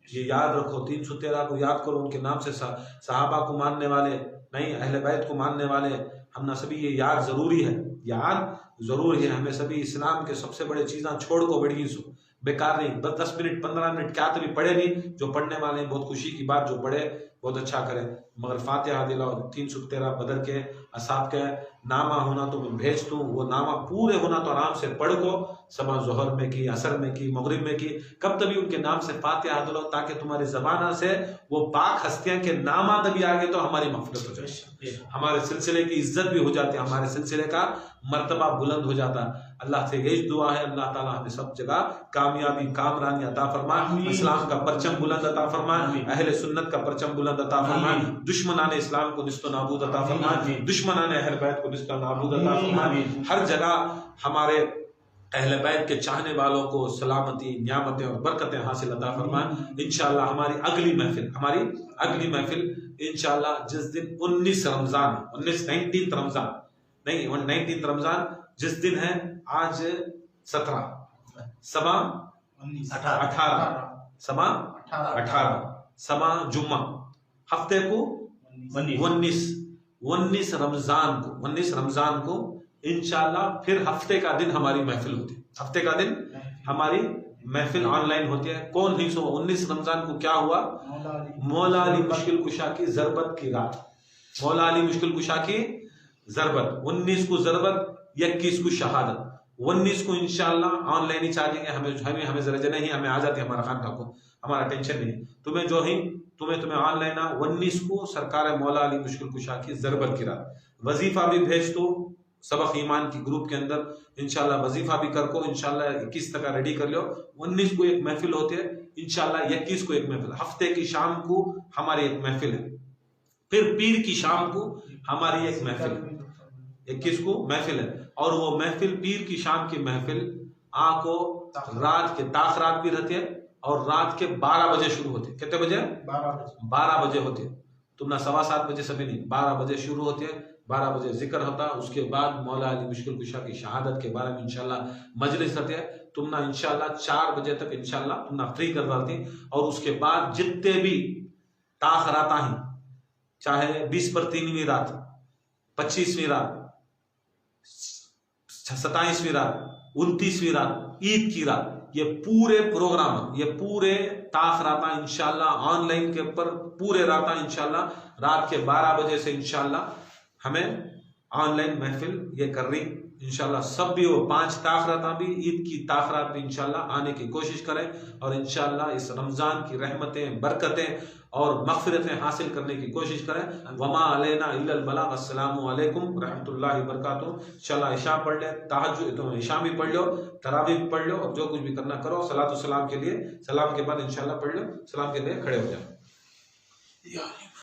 یہ یاد رکھو. 313 کو یاد کرو، ان کے نام سے صحابہ کو ماننے والے، نہیں اہل بیت کو ماننے والے ہم نہ سبھی یہ یاد ضروری ہے، یاد ضرور ہے. ہمیں سبھی اسلام کے سب سے بڑے چیزاں چھوڑ کو بڑی سو بیکار نہیں، بس 10 منٹ 15 منٹ کیا تبھی پڑھے نہیں. جو پڑھنے والے ہیں بہت خوشی کی بات، جو پڑھے بہت اچھا کرے، مگر فاتحہ دلاؤ. 313 بدر کے اصحاب کے نامہ ہونا تو میں بھیج دوں، وہ نامہ پورے ہونا تو آرام سے پڑھ کو، صبح ظہر میں کی، عصر میں کی، مغرب میں کی، کب تبھی ان کے نام سے فاتحہ دلاؤ تاکہ تمہاری زبانہ سے وہ پاک ہستیاں کے نامہ تبھی آگے تو ہماری مغفرت ہو جائے، ہمارے سلسلے کی عزت بھی ہو جاتی ہے، ہمارے سلسلے کا مرتبہ بلند ہو جاتا. اللہ سے یہی دعا ہے اللہ تعالیٰ ہمیں سب جگہ کامیابی کامرانی عطا فرما، اسلام کا پرچم بلند عطا فرما، اہل سنت کا پرچم بلند عطا فرما. دشمنان اسلام کو نصف و نابود عطا فرما، دشمنان اہل بیت کو نصف و نابود عطا فرما، ہر جگہ ہمارے اہل بیت کے چاہنے والوں کو سلامتی، نعمتیں اور برکتیں حاصل عطا فرما۔ انشاءاللہ ہماری اگلی محفل انشاءاللہ جس دن 19 رمضان 19 رمضان جس دن ہے آج 17 سبا 18 سبا جمعہ، ہفتے کو 19 رمضان کو انشاءاللہ پھر ہفتے کا دن ہماری محفل ہوتی ہے، ہفتے کا دن ہماری محفل آن لائن ہوتی ہے۔ کون نہیں سو 19 رمضان کو کیا ہوا؟ مولا علی مشکل کشا کی ضربت کی رات، مولا علی مشکل کشا کی ضربت، 19 کو ضربت، 21 کو شہادت، 19 کو انشاءاللہ آن لائن ہی چاہیں گے، ہمیں ذرا نہیں، ہمیں آ جاتی ہے ہمارا خانقاہ کو، ہمارا ٹینشن نہیں، تمہیں آن لائن 19 کو سرکار مولا علی مشکل کشا کی ضربت کی رات۔ وظیفہ بھی بھیج دو سبق ایمان کی گروپ کے اندر، انشاءاللہ وظیفہ بھی کر کو، انشاءاللہ 21 تک ریڈی کر لو۔ 19 کو ایک محفل ہوتی ہے، انشاءاللہ 21 کو ایک محفل، ہفتے کی شام کو ہماری ایک محفل ہے، پھر پیر کی شام کو ہماری ایک محفل ہے، 21 کو محفل ہے، اور وہ محفل پیر کی شام کی محفل کو رات کے تاخرات بھی رہتے ہیں، اور رات کے 12 بجے شروع ہوتے ہیں۔ کتنے بجے؟ 12 بجے ہوتے ہیں، تم نہ 7:15 بجے سبھی نہیں، 12 بجے شروع ہوتے ہیں، 12 بجے ذکر ہوتا، اس کے بعد مولا علی مشکل کشا کی شہادت کے بارے میں انشاءاللہ مجلس رہتے ہیں، تم نہ انشاءاللہ 4 بجے تک انشاءاللہ تم نہ فری کر ڈالتی، اور اس کے بعد جتنے بھی تاخرات ہیں، چاہے 20 پر 3ویں رات، 25ویں رات، 27ویں رات، 29ویں رات، عید کی رات، یہ پورے پروگرام، یہ پورے تاخرات انشاءاللہ آن لائن کے اوپر پورے رات انشاءاللہ رات کے 12 بجے سے انشاءاللہ ہمیں آن لائن محفل یہ کر رہی، انشاءاللہ سب بھی وہ 5 تاخرات بھی، عید کی تاخرات بھی انشاءاللہ آنے کی کوشش کریں، اور انشاءاللہ اس رمضان کی رحمتیں، برکتیں اور مغفرتیں حاصل کرنے کی کوشش کریں۔ وما علینا الا البلاغ۔ السلام علیکم رحمۃ اللہ وبرکاتہ۔ انشاءاللہ عشاء پڑھ لیں، تہجد تو عشاء بھی پڑھ لو، تراویح بھی پڑھ لو، اور جو کچھ بھی کرنا کرو، صلاۃ و سلام کے لیے، سلام کے بعد انشاءاللہ پڑھ لو، سلام کے لیے کھڑے ہو جاؤ۔